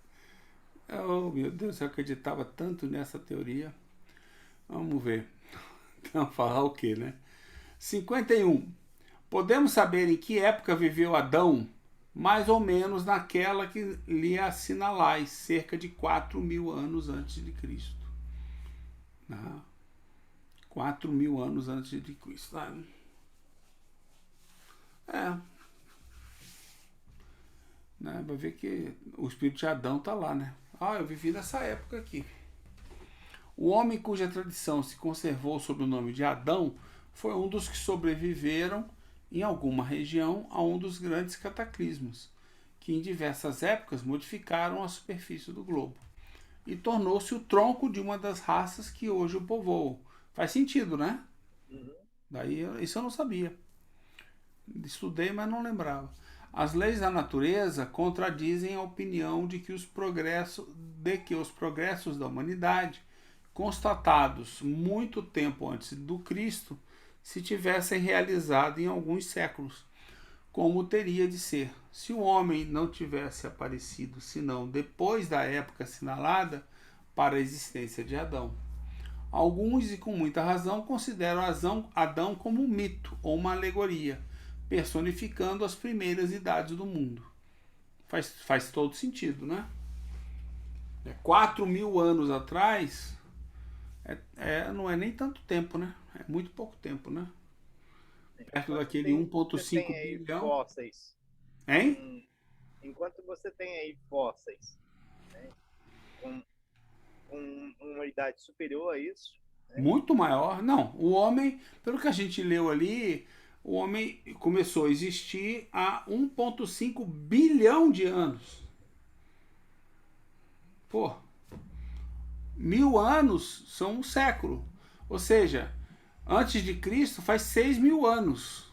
S1: Oh, meu Deus, eu acreditava tanto nessa teoria. Vamos ver. Então, falar o quê, né? 51. Podemos saber em que época viveu Adão? Mais ou menos naquela que lhe assinalais, cerca de 4.000 anos antes de Cristo. 4.000 anos antes de Cristo. Né? Vai ver que o espírito de Adão está lá, né? Eu vivi nessa época aqui. O homem cuja tradição se conservou sob o nome de Adão foi um dos que sobreviveram em alguma região a um dos grandes cataclismos, que em diversas épocas modificaram a superfície do globo, e tornou-se o tronco de uma das raças que hoje o povoam. Faz sentido, né? Daí isso eu não sabia. Estudei, mas não lembrava. As leis da natureza contradizem a opinião de que os progressos da humanidade, constatados muito tempo antes do Cristo, se tivessem realizado em alguns séculos, como teria de ser, se o homem não tivesse aparecido senão depois da época assinalada para a existência de Adão. Alguns, e com muita razão, consideram Adão como um mito ou uma alegoria, personificando as primeiras idades do mundo. Faz todo sentido, né? 4.000 anos atrás não é nem tanto tempo, né? É muito pouco tempo, né? Perto daquele 1,5 bilhão.
S2: Fósseis.
S1: Hein?
S2: Enquanto você tem aí fósseis, né, com uma idade superior a isso. Né?
S1: Muito maior. Não, o homem, pelo que a gente leu ali, o homem começou a existir há 1,5 bilhão de anos. Pô, 1.000 anos são um século. Ou seja, Antes de Cristo faz 6.000 anos.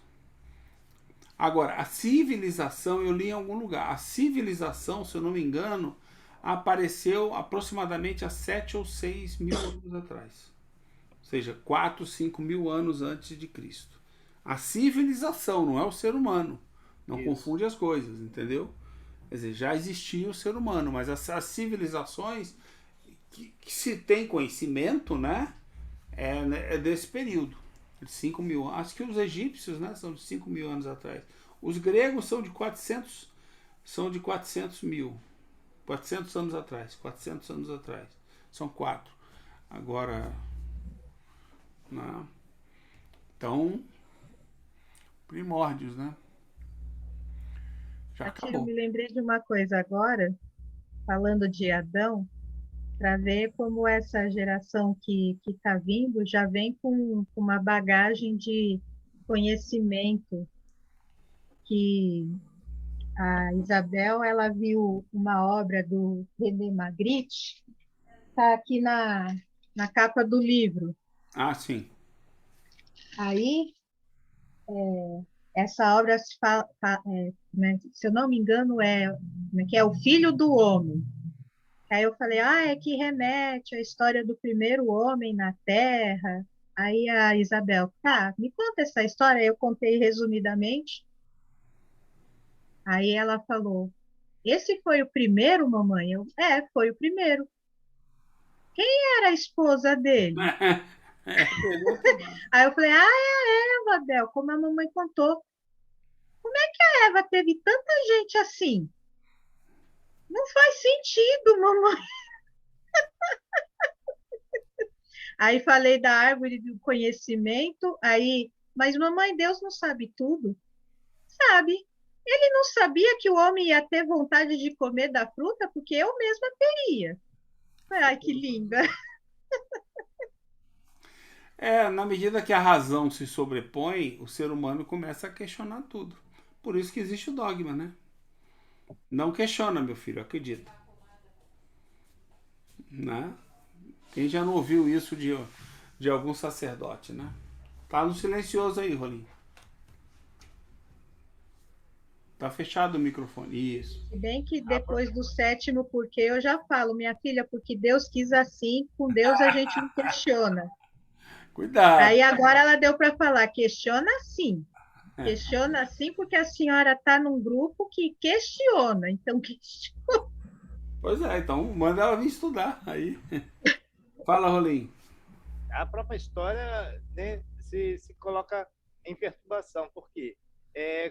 S1: Agora, a civilização, eu li em algum lugar, a civilização, se eu não me engano, apareceu aproximadamente há 7 ou 6 mil anos atrás. Ou seja, 4, 5 mil anos antes de Cristo. A civilização, não é o ser humano. Não
S2: Isso.
S1: confunde as coisas, entendeu? Quer dizer, já existia o ser humano, mas as civilizações que se tem conhecimento, né, é desse período, de 5 mil anos. Acho que os egípcios, né, são de 5 mil anos atrás. Os gregos são de 400 mil. 400 anos atrás. 400 anos atrás. São 4. Agora, né, então, primórdios, né? Já
S3: Aqui eu
S1: acabou.
S3: me lembrei de uma coisa agora, falando de Adão, para ver como essa geração que está vindo já vem com uma bagagem de conhecimento que a Isabel ela viu uma obra do René Magritte, está aqui na capa do livro.
S1: Ah, sim.
S3: Aí essa obra né, se eu não me engano que é o Filho do Homem. Aí eu falei, é que remete à história do primeiro homem na Terra. Aí a Isabel, tá, me conta essa história. Eu contei resumidamente. Aí ela falou, esse foi o primeiro, mamãe? Foi o primeiro. Quem era a esposa dele?
S1: Pergunta.
S3: Aí eu falei, é a Eva, Bel, como a mamãe contou. Como é que a Eva teve tanta gente assim? Não faz sentido, mamãe. Aí falei da árvore do conhecimento, mas mamãe, Deus não sabe tudo? Sabe. Ele não sabia que o homem ia ter vontade de comer da fruta, porque eu mesma teria. Ai, que linda.
S1: Na medida que a razão se sobrepõe, o ser humano começa a questionar tudo. Por isso que existe o dogma, né? Não questiona, meu filho, acredita. Né? Quem já não ouviu isso de algum sacerdote, né? Tá no silencioso aí, Rolim. Tá fechado o microfone. Isso.
S3: Se bem que depois do 7º porquê eu já falo, minha filha, porque Deus quis assim, com Deus a gente não questiona.
S1: Cuidado.
S3: Aí agora ela deu para falar, questiona sim. Questiona sim, porque a senhora está num grupo que questiona, então questiona.
S1: Pois é, então manda ela vir estudar aí. Fala, Rolim.
S2: A própria história, né, se coloca em perturbação, porque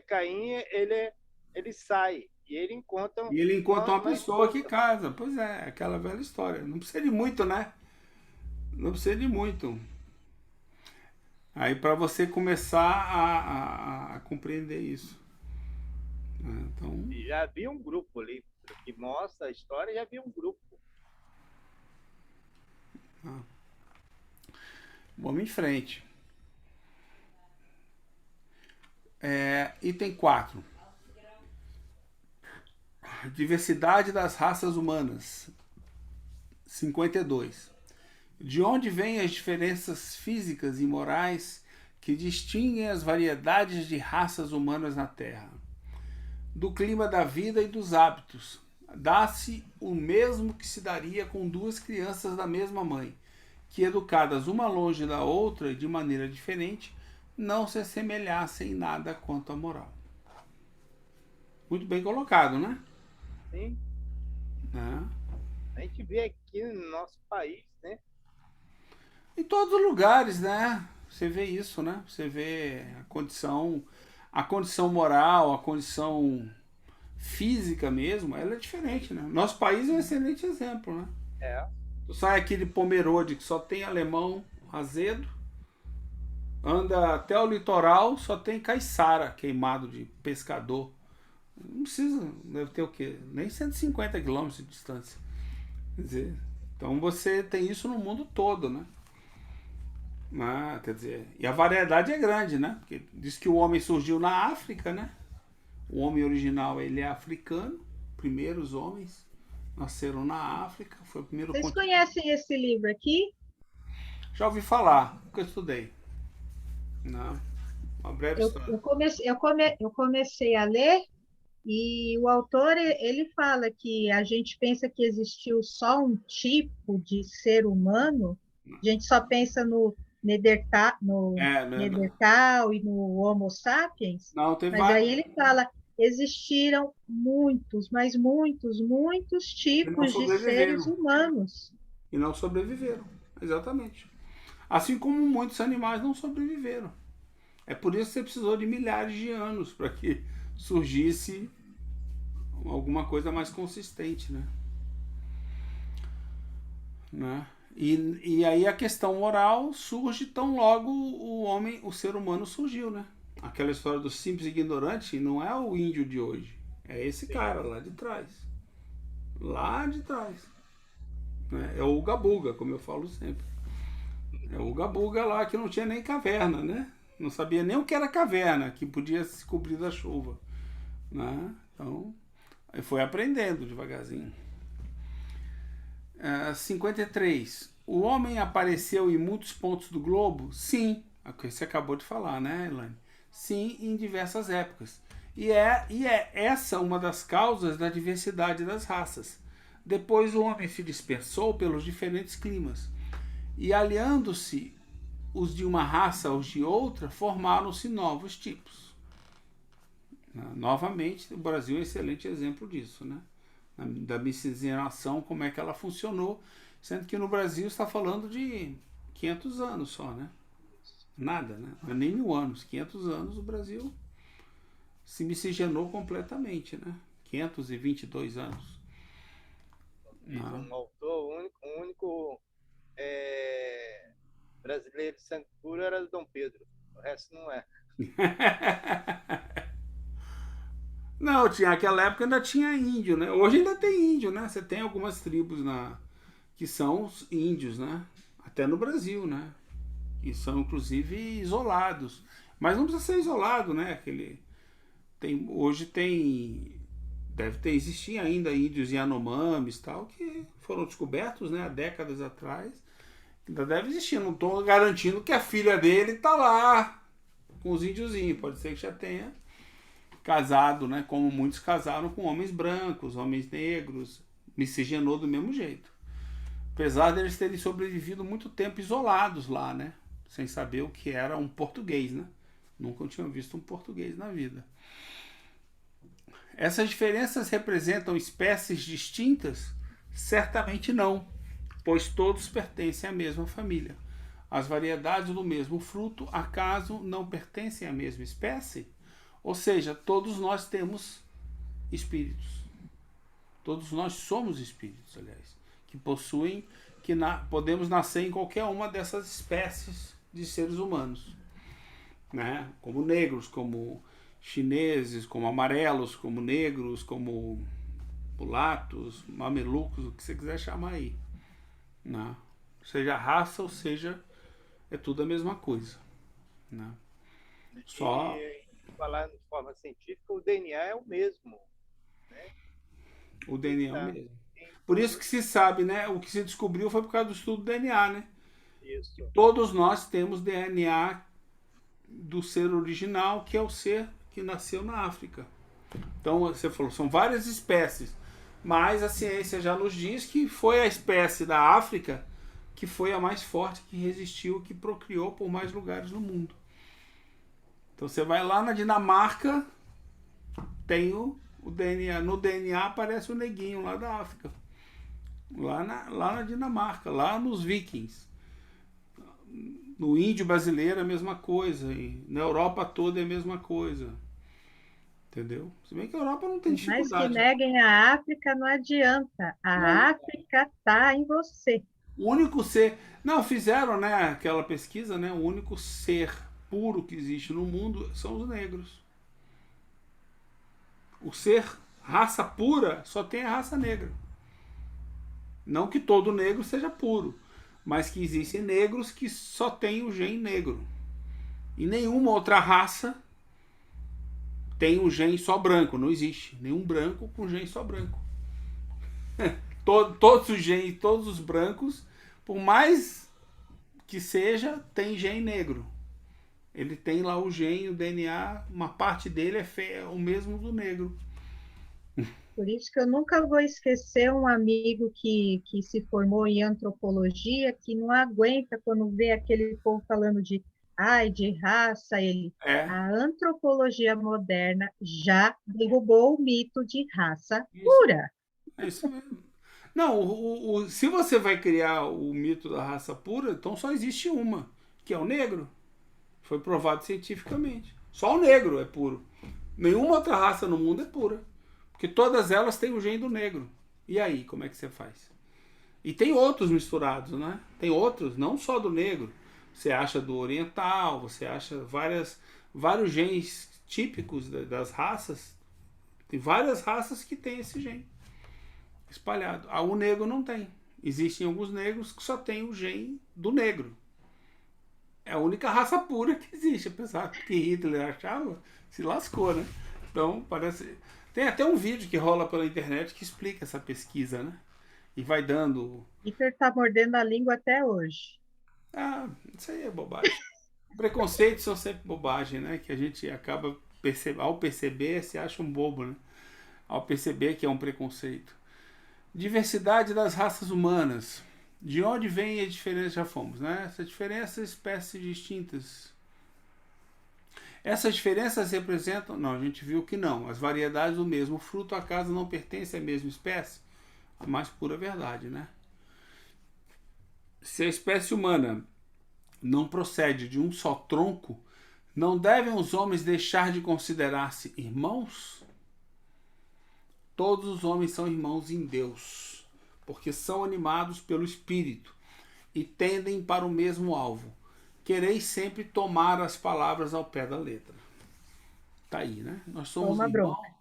S2: Caim ele sai e ele encontra
S1: E ele encontra uma pessoa que
S2: esposa.
S1: casa. Pois é, aquela velha história. Não precisa de muito, né? Não precisa de muito. Aí para você começar a compreender isso. Então,
S2: Já havia um grupo ali que mostra a história, já havia um grupo.
S1: vamos em frente. Item 4. Diversidade das raças humanas. 52. De onde vêm as diferenças físicas e morais que distinguem as variedades de raças humanas na Terra? Do clima da vida e dos hábitos. Dá-se o mesmo que se daria com duas crianças da mesma mãe, que educadas uma longe da outra e de maneira diferente, não se assemelhassem em nada quanto à moral. Muito bem colocado, né?
S2: Sim. A gente vê aqui no nosso país, né?
S1: Em todos os lugares, né? Você vê isso, né? Você vê a condição moral, a condição física mesmo, ela é diferente, né? Nosso país é um excelente exemplo, né? Tu sai aqui de Pomerode, que só tem alemão azedo, anda até o litoral, só tem caiçara queimado de pescador. Não precisa, deve ter o quê? Nem 150 quilômetros de distância. Quer dizer, então você tem isso no mundo todo, né? Quer dizer, e a variedade é grande, né? Porque diz que o homem surgiu na África, né? O homem original, ele é africano. Primeiros homens nasceram na África. Foi o primeiro
S3: Vocês
S1: continente.
S3: conhecem esse livro aqui?
S1: Já ouvi falar, porque eu estudei. Não, uma breve
S3: Eu,
S1: história.
S3: eu, comecei, eu comecei a ler e o autor ele fala que a gente pensa que existiu só um tipo de ser humano, a gente só pensa no
S1: É, né,
S3: Neandertal e no Homo sapiens,
S1: não, tem
S3: mas aí
S1: vários
S3: ele fala existiram muitos, mas muitos, muitos
S1: que não
S3: tipos de seres
S1: sobreviveram.
S3: humanos.
S1: E não sobreviveram. Exatamente. Assim como muitos animais não sobreviveram. É por isso que você precisou de milhares de anos para que surgisse alguma coisa mais consistente, né? E aí a questão moral surge tão logo o homem, o ser humano surgiu, né? Aquela história do simples ignorante não é o índio de hoje. É esse
S2: Sim.
S1: cara lá de trás. Lá de trás. Né? É o Uga Buga, como eu falo sempre. É o Uga Buga lá que não tinha nem caverna, né? Não sabia nem o que era caverna, que podia se cobrir da chuva. Né? Então, aí foi aprendendo devagarzinho. 53. O homem apareceu em muitos pontos do globo? Sim. É o que você acabou de falar, né, Elaine? Sim, em diversas épocas. E é essa uma das causas da diversidade das raças. Depois o homem se dispersou pelos diferentes climas. E aliando-se os de uma raça aos de outra, formaram-se novos tipos. Novamente, o Brasil é um excelente exemplo disso, né? Da miscigenação, como é que ela funcionou, sendo que no Brasil está falando de 500 anos só, né? Nada, né? Não é nem 1000 anos. 500 anos o Brasil se miscigenou completamente, né? 522 anos.
S2: Diz
S1: Não.
S2: um autor, o único brasileiro de sangue puro era Dom Pedro. O resto não é.
S1: Não, tinha aquela época ainda tinha índio, né? Hoje ainda tem índio, né? Você tem algumas tribos que são os índios, né? Até no Brasil, né? E são inclusive isolados. Mas não precisa ser isolado, né? Hoje tem. Deve ter existir ainda índios Yanomamis tal, que foram descobertos, né, há décadas atrás. Ainda deve existir. Não estou garantindo que a filha dele está lá com os índiozinhos. Pode ser que já tenha casado, né? Como muitos casaram com homens brancos, homens negros, miscigenou do mesmo jeito. Apesar deles terem sobrevivido muito tempo isolados lá, né? Sem saber o que era um português, né? Nunca tinham visto um português na vida. Essas diferenças representam espécies distintas? Certamente não, pois todos pertencem à mesma família. As variedades do mesmo fruto, acaso não pertencem à mesma espécie? Ou seja, todos nós temos espíritos. Todos nós somos espíritos, aliás, que possuem, podemos nascer em qualquer uma dessas espécies de seres humanos, né? Como negros, como chineses, como amarelos, como negros, como mulatos, mamelucos, o que você quiser chamar aí, né? Seja raça ou seja, é tudo a mesma coisa, né? Só
S2: E falar de forma científica, o DNA é o mesmo. Né?
S1: o
S2: Ele
S1: DNA
S2: tá
S1: mesmo.
S2: em
S1: Por isso que
S2: todos.
S1: se sabe, né? O que se descobriu foi por causa do estudo do DNA, né?
S2: Isso.
S1: Todos nós temos DNA do ser original, que é o ser que nasceu na África. Então, você falou, são várias espécies, mas a ciência já nos diz que foi a espécie da África que foi a mais forte, que resistiu, que procriou por mais lugares no mundo. Então, você vai lá na Dinamarca, tem o DNA. No DNA aparece o neguinho lá da África. Lá na Dinamarca, lá nos vikings. No índio brasileiro é a mesma coisa. E na Europa toda é a mesma coisa. Entendeu? Se bem que a Europa não tem
S3: Por mais que
S1: dificuldade.
S3: neguem a África, não adianta.
S1: Não,
S3: A África está em você.
S1: o único ser. Não, fizeram, né, aquela pesquisa, né? O único ser puro que existe no mundo são os negros. O ser raça pura só tem a raça negra. Não que todo negro seja puro, mas que existem negros que só têm o gene negro. E nenhuma outra raça tem um gene só branco. Não existe nenhum branco com gene só branco. Todos os genes, todos os brancos, por mais que seja, tem gene negro. Ele tem lá o gene, o DNA, uma parte dele é o mesmo do negro.
S3: Por isso que eu nunca vou esquecer um amigo que se formou em antropologia, que não aguenta quando vê aquele povo falando de raça,
S1: É,
S3: a antropologia moderna já derrubou o mito de raça
S1: isso,
S3: pura.
S1: é isso mesmo. Não, se você vai criar o mito da raça pura, então só existe uma, que é o negro. Foi provado cientificamente. Só o negro é puro. Nenhuma outra raça no mundo é pura. Porque todas elas têm o gene do negro. E aí, como é que você faz? E tem outros misturados, né? Tem outros, não só do negro. Você acha do oriental, você acha vários genes típicos das raças. Tem várias raças que têm esse gene espalhado. O negro não tem. Existem alguns negros que só têm o gene do negro. É a única raça pura que existe, apesar que Hitler achava, se lascou, né? Então, parece. Tem até um vídeo que rola pela internet que explica essa pesquisa, né? E vai dando.
S3: Hitler está mordendo a língua até hoje.
S1: Ah, isso aí é bobagem. Preconceitos são sempre bobagem, né? Que a gente acaba ao perceber, se acha um bobo, né? Ao perceber que é um preconceito. Diversidade das raças humanas. De onde vem a diferença? Já fomos, né? Essa diferença, espécies distintas. Essas diferenças representam. Não, a gente viu que não. As variedades do mesmo fruto, acaso não pertencem à mesma espécie? A mais pura verdade, né? Se a espécie humana não procede de um só tronco, não devem os homens deixar de considerar-se irmãos? Todos os homens são irmãos em Deus, porque são animados pelo Espírito e tendem para o mesmo alvo. Quereis sempre tomar as palavras ao pé da letra. Tá aí, né? Nós somos
S3: Toma
S1: irmãos.
S3: bronca.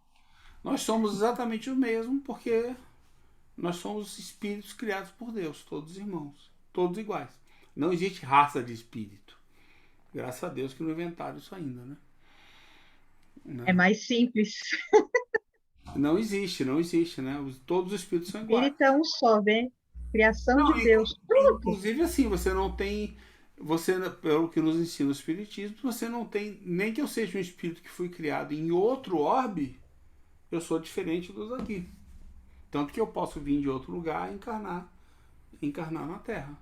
S1: Nós somos exatamente o mesmo, porque nós somos espíritos criados por Deus, todos irmãos, todos iguais. Não existe raça de espírito. Graças a Deus que não inventaram isso ainda, né?
S3: É
S1: Não,
S3: mais simples.
S1: não existe, não existe, né? Todos os espíritos são iguais.
S3: Espírito é um só, né? Criação
S1: Não,
S3: de Deus. Pronto.
S1: inclusive assim, você não tem, você, pelo que nos ensina o Espiritismo, você não tem, nem que eu seja um espírito que fui criado em outro orbe, eu sou diferente dos aqui. Tanto que eu posso vir de outro lugar e encarnar na Terra.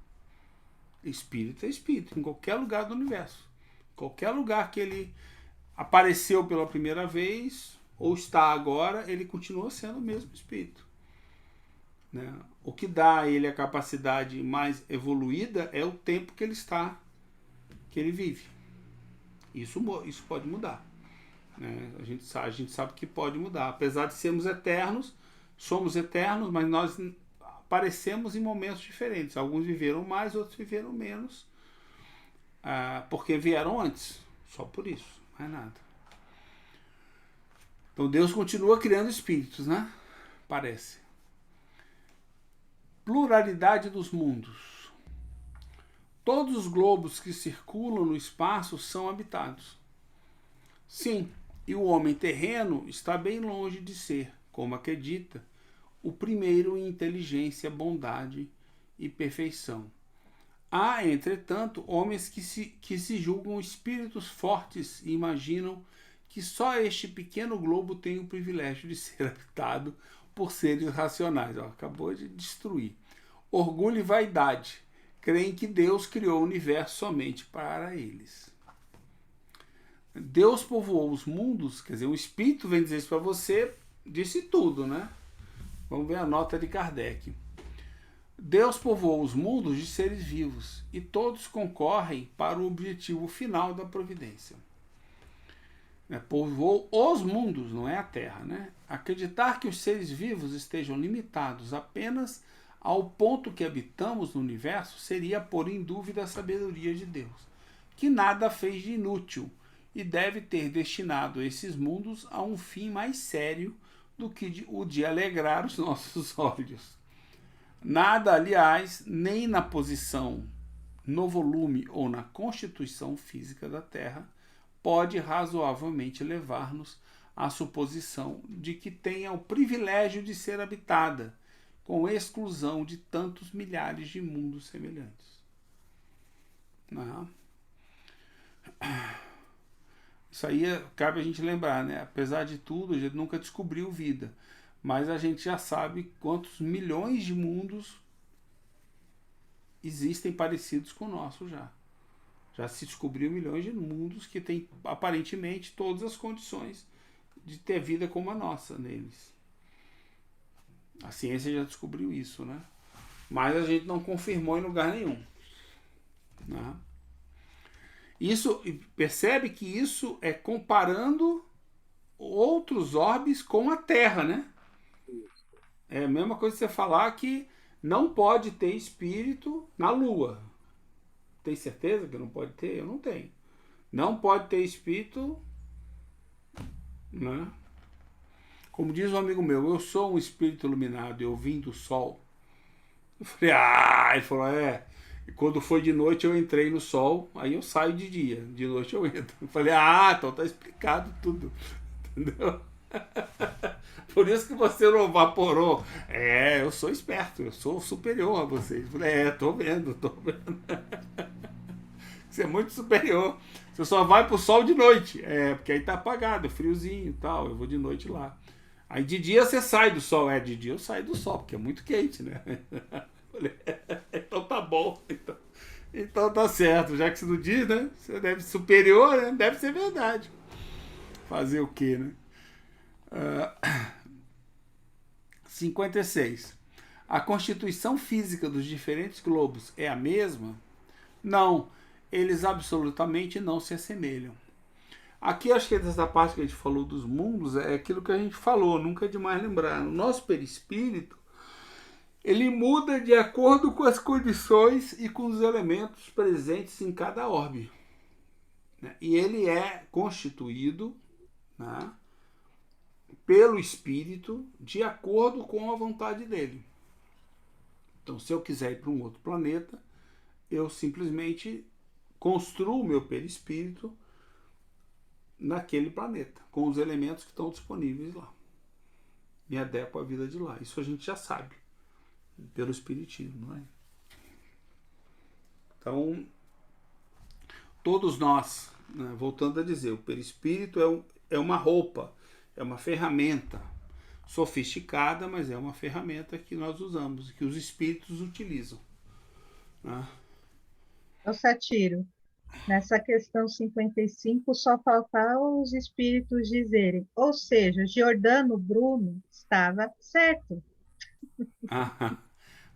S1: Espírito é espírito, em qualquer lugar do universo. Qualquer lugar que ele apareceu pela primeira vez, ou está agora, ele continua sendo o mesmo espírito. Né? O que dá a ele a capacidade mais evoluída é o tempo que ele está, que ele vive. Isso pode mudar. Né? A gente sabe que pode mudar. Apesar de sermos eternos, somos eternos, mas nós aparecemos em momentos diferentes. Alguns viveram mais, outros viveram menos, porque vieram antes. Só por isso, mais nada. Então Deus continua criando espíritos, né? Parece. Pluralidade dos mundos. Todos os globos que circulam no espaço são habitados. Sim, e o homem terreno está bem longe de ser, como acredita, o primeiro em inteligência, bondade e perfeição. Há, entretanto, homens que se julgam espíritos fortes e imaginam que só este pequeno globo tem o privilégio de ser habitado por seres racionais. Acabou de destruir. Orgulho e vaidade. Creem que Deus criou o universo somente para eles. Deus povoou os mundos, quer dizer, o Espírito vem dizer isso para você, disse tudo, né? Vamos ver a nota de Kardec. Deus povoou os mundos de seres vivos e todos concorrem para o objetivo final da providência. Povoou os mundos, não é a Terra, né? Acreditar que os seres vivos estejam limitados apenas ao ponto que habitamos no universo seria pôr em dúvida a sabedoria de Deus, que nada fez de inútil e deve ter destinado esses mundos a um fim mais sério do que o de alegrar os nossos olhos. Nada, aliás, nem na posição, no volume ou na constituição física da Terra, pode razoavelmente levar-nos à suposição de que tenha o privilégio de ser habitada, com exclusão de tantos milhares de mundos semelhantes. Não. Isso aí cabe a gente lembrar, né? Apesar de tudo, a gente nunca descobriu vida. Mas a gente já sabe quantos milhões de mundos existem parecidos com o nosso já. Já se descobriu milhões de mundos que têm aparentemente todas as condições de ter vida como a nossa neles. A ciência já descobriu isso, né? Mas a gente não confirmou em lugar nenhum. Né? Isso, percebe que isso é comparando outros orbes com a Terra, né? É a mesma coisa que você falar que não pode ter espírito na Lua. Tem certeza que não pode ter? Eu não tenho. Não pode ter espírito, né? Como diz um amigo meu, eu sou um espírito iluminado, eu vim do sol. Eu falei, ele falou, E quando foi de noite eu entrei no sol, aí eu saio de dia, de noite eu entro. Eu falei, então tá explicado tudo. Entendeu? Por isso que você não evaporou. Eu sou esperto, eu sou superior a vocês. Eu falei, tô vendo. Você é muito superior. Você só vai pro sol de noite. Porque aí tá apagado, é friozinho e tal. Eu vou de noite lá. Aí de dia você sai do sol. De dia eu saio do sol, porque é muito quente, né? Então tá bom. Então tá certo. Já que você não diz, né? Você deve ser superior, né? Deve ser verdade. Fazer o quê, né? 56. A constituição física dos diferentes globos é a mesma? Não. Eles absolutamente não se assemelham. Aqui acho que dessa parte que a gente falou dos mundos é aquilo que a gente falou, nunca é demais lembrar. O nosso perispírito, ele muda de acordo com as condições e com os elementos presentes em cada orbe. E ele é constituído, né, pelo espírito de acordo com a vontade dele. Então, se eu quiser ir para um outro planeta, eu simplesmente construo o meu perispírito naquele planeta, com os elementos que estão disponíveis lá. Me adequo à vida de lá. Isso a gente já sabe, pelo espiritismo, não é? Então, todos nós, né, voltando a dizer, o perispírito é uma roupa, é uma ferramenta sofisticada, mas é uma ferramenta que nós usamos, que os espíritos utilizam. Né?
S3: Satiro, nessa questão 55, só faltava os espíritos dizerem, ou seja, Giordano Bruno estava certo.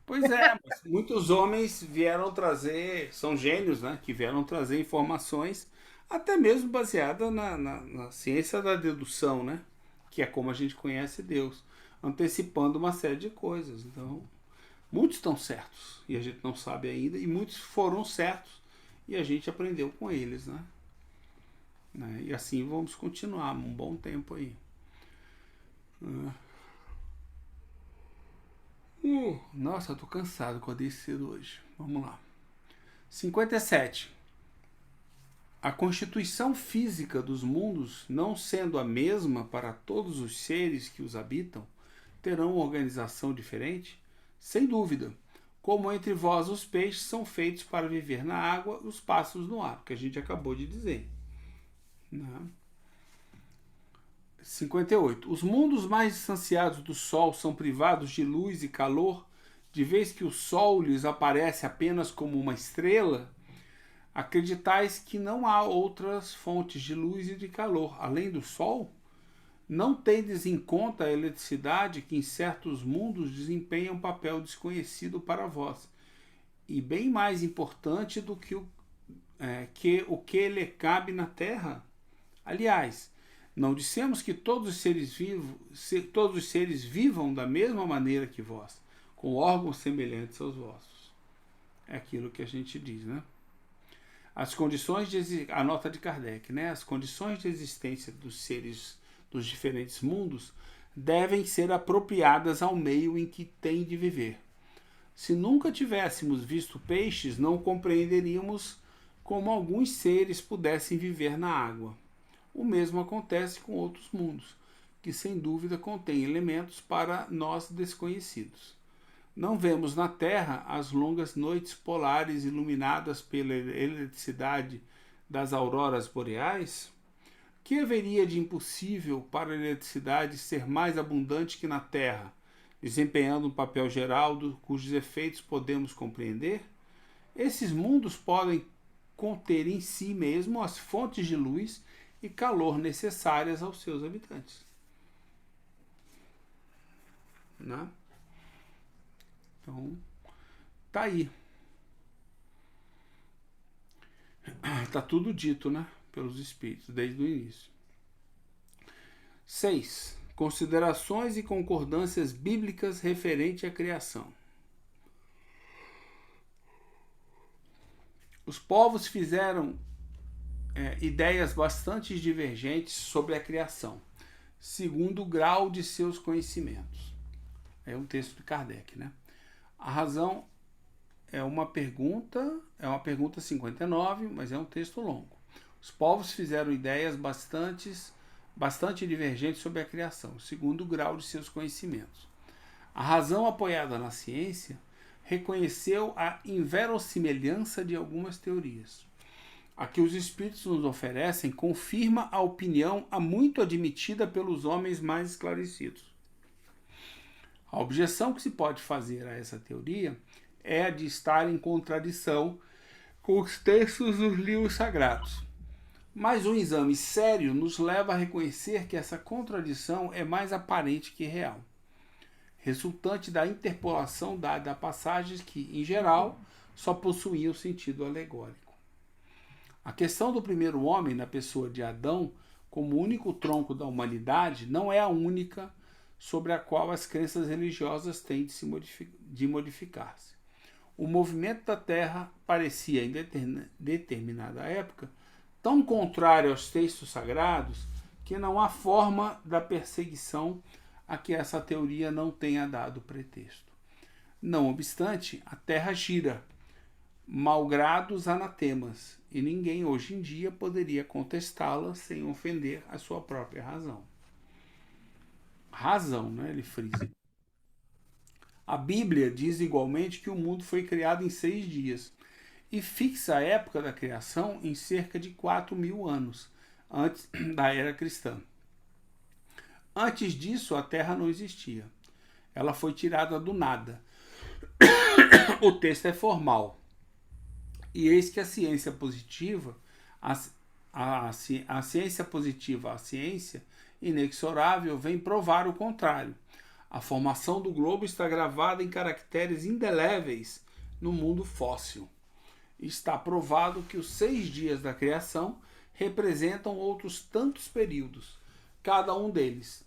S1: Pois é, mas muitos homens vieram trazer, são gênios, né, que vieram trazer informações, até mesmo baseada na ciência da dedução, né, que é como a gente conhece Deus, antecipando uma série de coisas. Então, muitos estão certos e a gente não sabe ainda, e muitos foram certos e a gente aprendeu com eles, né? E assim vamos continuar um bom tempo aí. Nossa, eu tô cansado, acordei cedo hoje. Vamos lá. 57. A constituição física dos mundos, não sendo a mesma para todos os seres que os habitam, terão organização diferente? Sem dúvida. Como entre vós os peixes são feitos para viver na água, os pássaros no ar, que a gente acabou de dizer. 58. Os mundos mais distanciados do Sol são privados de luz e calor, de vez que o Sol lhes aparece apenas como uma estrela? Acreditais que não há outras fontes de luz e de calor, além do Sol? Não tendes em conta a eletricidade que em certos mundos desempenha um papel desconhecido para vós, e bem mais importante do que o que lhe cabe na Terra? Aliás, não dissemos que todos os seres vivam da mesma maneira que vós, com órgãos semelhantes aos vossos. É aquilo que a gente diz, né? As condições a nota de Kardec, né? As condições de existência dos seres dos diferentes mundos devem ser apropriadas ao meio em que têm de viver. Se nunca tivéssemos visto peixes, não compreenderíamos como alguns seres pudessem viver na água. O mesmo acontece com outros mundos, que sem dúvida contêm elementos para nós desconhecidos. Não vemos na Terra as longas noites polares iluminadas pela eletricidade das auroras boreais, que haveria de impossível para a eletricidade ser mais abundante que na Terra, desempenhando um papel geral cujos efeitos podemos compreender? Esses mundos podem conter em si mesmo as fontes de luz e calor necessárias aos seus habitantes. Né? Então, tá aí. Tá tudo dito, né? Pelos espíritos, desde o início. 6. Considerações e concordâncias bíblicas referente à criação. Os povos fizeram ideias bastante divergentes sobre a criação, segundo o grau de seus conhecimentos. É um texto de Kardec, né? A razão é uma pergunta 59, mas é um texto longo. Os povos fizeram ideias bastante divergentes sobre a criação, segundo o grau de seus conhecimentos. A razão apoiada na ciência reconheceu a inverossimilhança de algumas teorias. A que os espíritos nos oferecem confirma a opinião há muito admitida pelos homens mais esclarecidos. A objeção que se pode fazer a essa teoria é a de estar em contradição com os textos dos livros sagrados. Mas um exame sério nos leva a reconhecer que essa contradição é mais aparente que real, resultante da interpolação dada a passagens que, em geral, só possuíam sentido alegórico. A questão do primeiro homem, na pessoa de Adão, como único tronco da humanidade, não é a única sobre a qual as crenças religiosas têm de modificar-se. O movimento da Terra parecia, em determinada época, tão contrário aos textos sagrados que não há forma da perseguição a que essa teoria não tenha dado pretexto. Não obstante, a Terra gira, malgrado os anatemas, e ninguém hoje em dia poderia contestá-la sem ofender a sua própria razão. Razão, né? Ele frisa. A Bíblia diz igualmente que o mundo foi criado em 6 dias e fixa a época da criação em cerca de 4.000 anos, antes da era cristã. Antes disso, a Terra não existia. Ela foi tirada do nada. O texto é formal. E eis que a ciência positiva, a ciência inexorável, vem provar o contrário. A formação do globo está gravada em caracteres indeléveis no mundo fóssil. Está provado que os 6 dias da criação representam outros tantos períodos, cada um deles,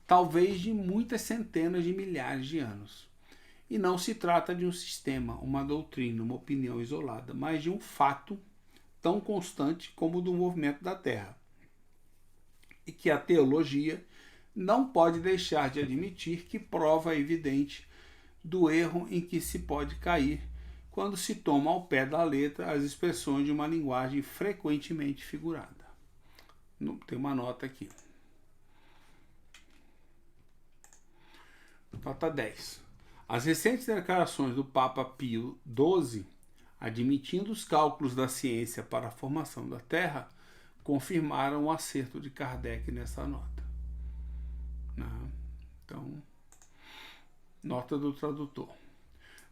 S1: talvez de muitas centenas de milhares de anos. E não se trata de um sistema, uma doutrina, uma opinião isolada, mas de um fato tão constante como o do movimento da Terra. E que a teologia não pode deixar de admitir que prova evidente do erro em que se pode cair quando se toma ao pé da letra as expressões de uma linguagem frequentemente figurada. Tem uma nota aqui. Nota 10. As recentes declarações do Papa Pio XII, admitindo os cálculos da ciência para a formação da Terra, confirmaram o acerto de Kardec nessa nota. Então, nota do tradutor.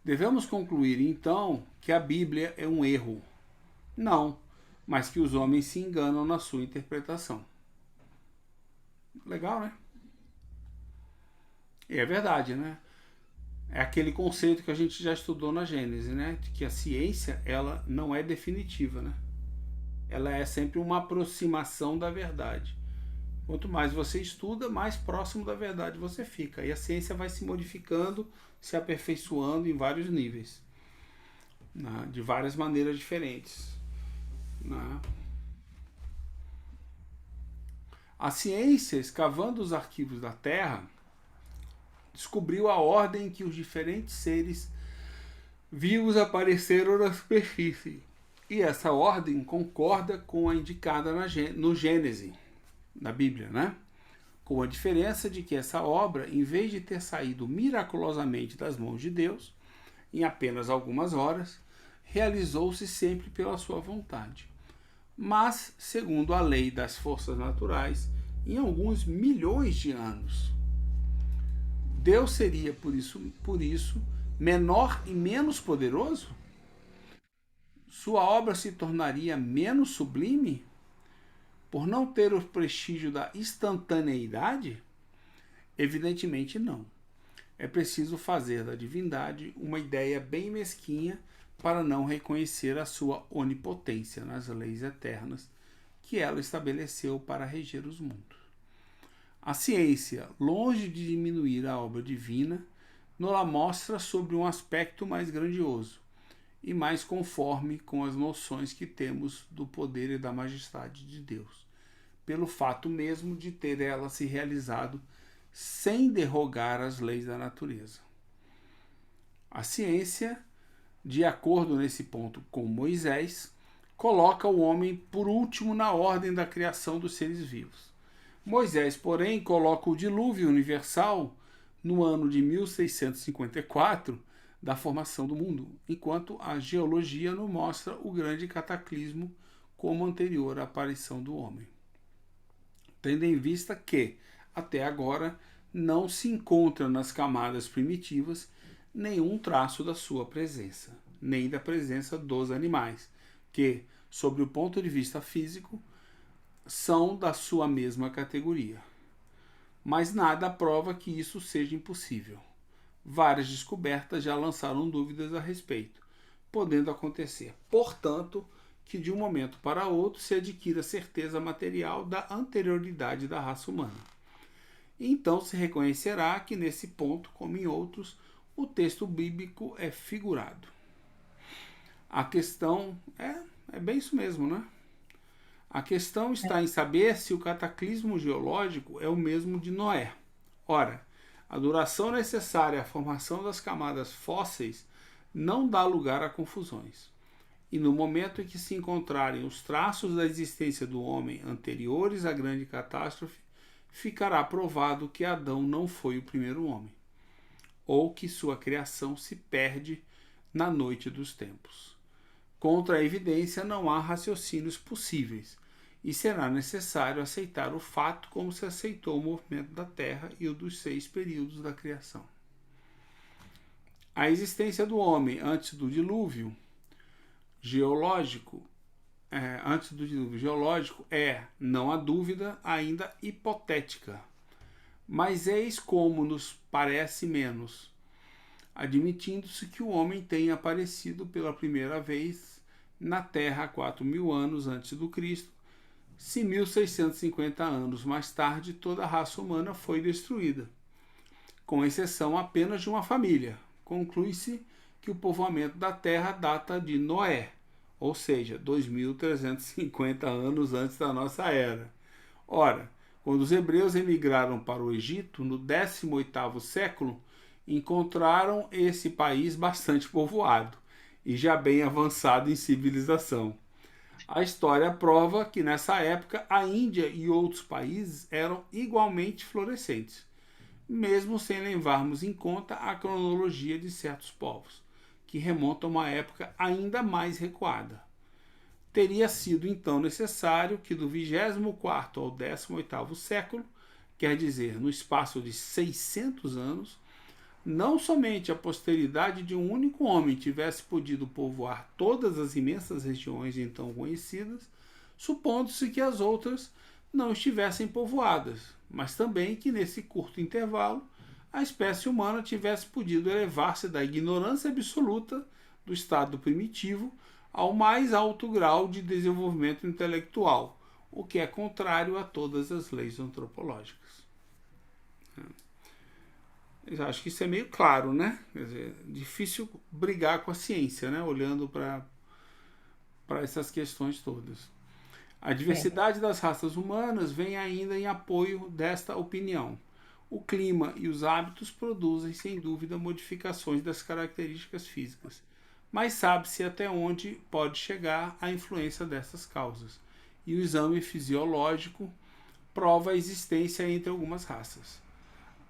S1: Devemos concluir, então, que a Bíblia é um erro. Não, mas que os homens se enganam na sua interpretação. Legal, né? E é verdade, né? É aquele conceito que a gente já estudou na Gênese, né? De que a ciência, ela não é definitiva, né? Ela é sempre uma aproximação da verdade. Quanto mais você estuda, mais próximo da verdade você fica. E a ciência vai se modificando, se aperfeiçoando em vários níveis, né? De várias maneiras diferentes, né? A ciência, escavando os arquivos da Terra, descobriu a ordem em que os diferentes seres vivos apareceram na superfície. E essa ordem concorda com a indicada no Gênese, na Bíblia, né? Com a diferença de que essa obra, em vez de ter saído miraculosamente das mãos de Deus, em apenas algumas horas, realizou-se sempre pela sua vontade. mas, segundo a lei das forças naturais, em alguns milhões de anos. Deus seria, por isso, menor e menos poderoso? Sua obra se tornaria menos sublime por não ter o prestígio da instantaneidade? Evidentemente não. É preciso fazer da divindade uma ideia bem mesquinha para não reconhecer a sua onipotência nas leis eternas que ela estabeleceu para reger os mundos. A ciência, longe de diminuir a obra divina, nos-la mostra sobre um aspecto mais grandioso e mais conforme com as noções que temos do poder e da majestade de Deus, pelo fato mesmo de ter ela se realizado sem derrogar as leis da natureza. A ciência, de acordo nesse ponto com Moisés, coloca o homem por último na ordem da criação dos seres vivos. Moisés, porém, coloca o dilúvio universal no ano de 1654 da formação do mundo, enquanto a geologia nos mostra o grande cataclismo como anterior à aparição do homem. Tendo em vista que, até agora, não se encontra nas camadas primitivas nenhum traço da sua presença, nem da presença dos animais, que, sob o ponto de vista físico, são da sua mesma categoria. Mas nada prova que isso seja impossível. Várias descobertas já lançaram dúvidas a respeito, podendo acontecer, portanto, que de um momento para outro se adquira certeza material da anterioridade da raça humana. Então se reconhecerá que nesse ponto, como em outros, o texto bíblico é figurado. A questão é bem isso mesmo, né? A questão está em saber se o cataclismo geológico é o mesmo de Noé. Ora, a duração necessária à formação das camadas fósseis não dá lugar a confusões. E no momento em que se encontrarem os traços da existência do homem anteriores à grande catástrofe, ficará provado que Adão não foi o primeiro homem, ou que sua criação se perde na noite dos tempos. Contra a evidência não há raciocínios possíveis, e será necessário aceitar o fato como se aceitou o movimento da Terra e o dos 6 períodos da criação. A existência do homem antes do dilúvio geológico é, não há dúvida, ainda hipotética. Mas eis como nos parece menos, admitindo-se que o homem tenha aparecido pela primeira vez na Terra há 4.000 anos antes do Cristo, se 1.650 anos mais tarde toda a raça humana foi destruída, com exceção apenas de uma família. Conclui-se que o povoamento da Terra data de Noé, ou seja, 2.350 anos antes da nossa era. Ora, quando os hebreus emigraram para o Egito, no 18º século, encontraram esse país bastante povoado e já bem avançado em civilização. A história prova que nessa época a Índia e outros países eram igualmente florescentes, mesmo sem levarmos em conta a cronologia de certos povos, que remontam a uma época ainda mais recuada. Teria sido então necessário que do 24º ao 18º século, quer dizer, no espaço de 600 anos, não somente a posteridade de um único homem tivesse podido povoar todas as imensas regiões então conhecidas, supondo-se que as outras não estivessem povoadas, mas também que nesse curto intervalo a espécie humana tivesse podido elevar-se da ignorância absoluta do estado primitivo ao mais alto grau de desenvolvimento intelectual, o que é contrário a todas as leis antropológicas. Eu acho que isso é meio claro, né? Quer dizer, difícil brigar com a ciência, né? Olhando para essas questões todas. A diversidade das raças humanas vem ainda em apoio desta opinião. O clima e os hábitos produzem, sem dúvida, modificações das características físicas, mas sabe-se até onde pode chegar a influência dessas causas, e o exame fisiológico prova a existência entre algumas raças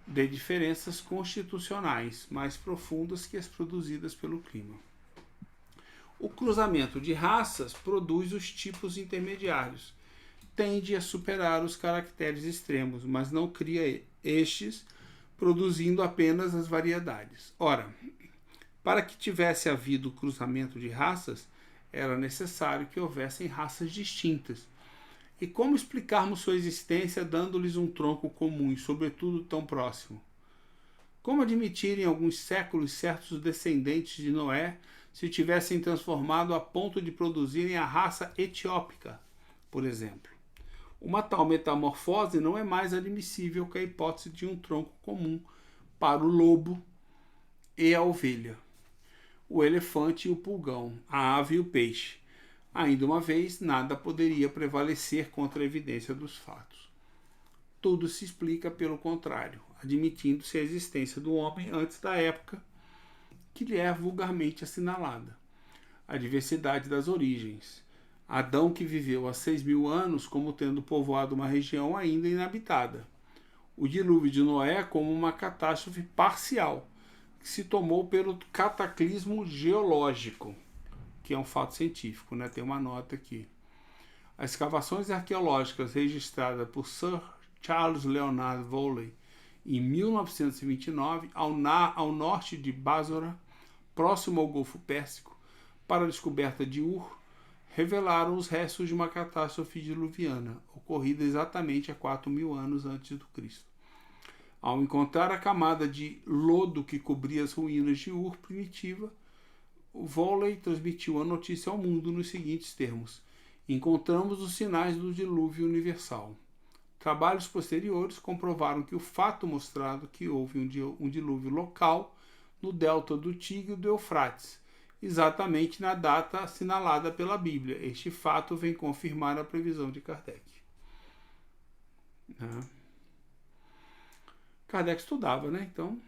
S1: de diferenças constitucionais mais profundas que as produzidas pelo clima. O cruzamento de raças produz os tipos intermediários. Tende a superar os caracteres extremos, mas não cria estes, produzindo apenas as variedades. Ora, para que tivesse havido cruzamento de raças, era necessário que houvessem raças distintas. E como explicarmos sua existência dando-lhes um tronco comum e, sobretudo, tão próximo? Como admitir em alguns séculos certos descendentes de Noé se tivessem transformado a ponto de produzirem a raça etiópica, por exemplo? Uma tal metamorfose não é mais admissível que a hipótese de um tronco comum para o lobo e a ovelha, o elefante e o pulgão, a ave e o peixe. Ainda uma vez, nada poderia prevalecer contra a evidência dos fatos. Tudo se explica pelo contrário, admitindo-se a existência do homem antes da época que lhe é vulgarmente assinalada. A diversidade das origens. Adão, que viveu há 6.000 anos como tendo povoado uma região ainda inabitada. O dilúvio de Noé como uma catástrofe parcial, que se tomou pelo cataclismo geológico, que é um fato científico, né? Tem uma nota aqui. As escavações arqueológicas registradas por Sir Charles Leonard Rowley em 1929, ao norte de Basora, próximo ao Golfo Pérsico, para a descoberta de Ur, revelaram os restos de uma catástrofe diluviana, ocorrida exatamente há 4.000 anos antes do Cristo. Ao encontrar a camada de lodo que cobria as ruínas de Ur primitiva, Rowley transmitiu a notícia ao mundo nos seguintes termos: encontramos os sinais do dilúvio universal. Trabalhos posteriores comprovaram que o fato mostrado que houve um dilúvio local no delta do Tigre e do Eufrates, exatamente na data assinalada pela Bíblia. Este fato vem confirmar a previsão de Kardec. Kardec estudava, né? Então,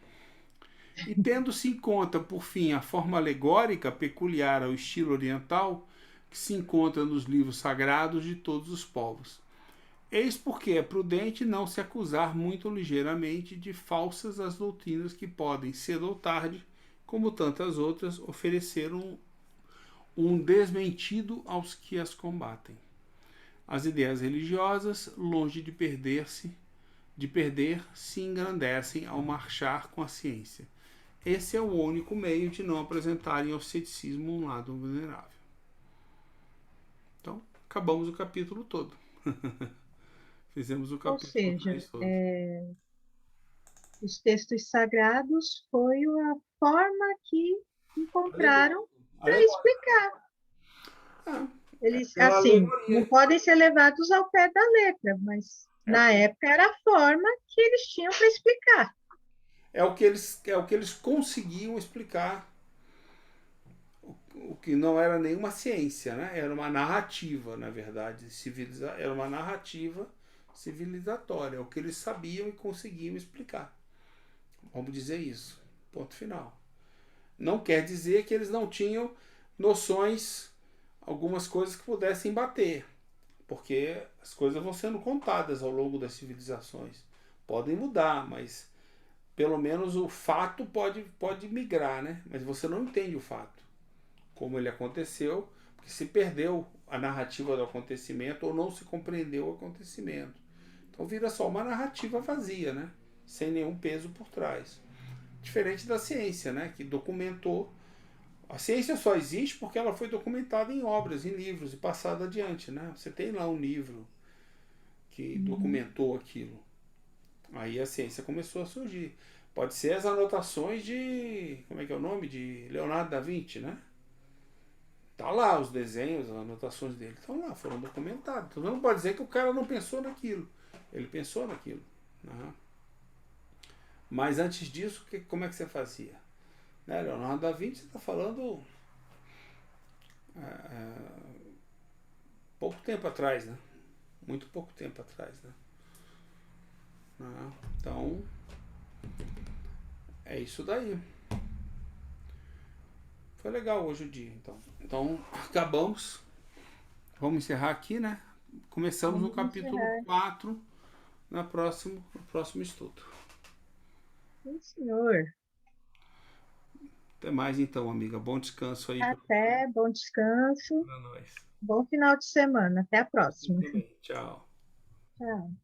S1: e tendo-se em conta, por fim, a forma alegórica peculiar ao estilo oriental que se encontra nos livros sagrados de todos os povos. Eis porque é prudente não se acusar muito ligeiramente de falsas as doutrinas que podem, cedo ou tarde, como tantas outras, oferecer um desmentido aos que as combatem. As ideias religiosas, longe de perder, se engrandecem ao marchar com a ciência. Esse é o único meio de não apresentarem ao ceticismo um lado vulnerável. Então, acabamos o capítulo todo. Fizemos o capítulo.
S3: Ou seja, os textos sagrados foi a forma que encontraram para explicar. Eles, assim, não podem ser levados ao pé da letra, mas na época era a forma que eles tinham para explicar.
S1: É o que eles conseguiam explicar, o que não era nenhuma ciência, né? Era uma narrativa, na verdade, era uma narrativa civilizatória, é o que eles sabiam e conseguiam explicar. Vamos dizer isso, ponto final. Não quer dizer que eles não tinham noções, algumas coisas que pudessem bater, porque as coisas vão sendo contadas ao longo das civilizações. Podem mudar, mas pelo menos o fato pode migrar, né? Mas você não entende o fato, como ele aconteceu, porque se perdeu a narrativa do acontecimento ou não se compreendeu o acontecimento. Então vira só uma narrativa vazia, né? Sem nenhum peso por trás. Diferente da ciência, né? Que documentou. A ciência só existe porque ela foi documentada em obras, em livros e passada adiante, né? Você tem lá um livro que documentou aquilo. Aí a ciência começou a surgir. Pode ser as anotações de... Como é que é o nome? De Leonardo da Vinci, né? Tá lá os desenhos, as anotações dele estão lá, foram documentados. Então não pode dizer que o cara não pensou naquilo. Ele pensou naquilo. Né? Mas antes disso, como é que você fazia? Né? Leonardo da Vinci, você está falando pouco tempo atrás, né? Muito pouco tempo atrás, né? Então, é isso daí. Foi legal hoje o dia, então. Então, acabamos. Vamos encerrar aqui, né? Começamos no capítulo 4 no próximo estudo.
S3: Sim, senhor.
S1: Até mais então, amiga. Bom descanso aí
S3: Até, bom descanso,
S1: para nós.
S3: bom final de semana. Até a
S1: Você
S3: próxima.
S1: também. Tchau.
S3: Tchau.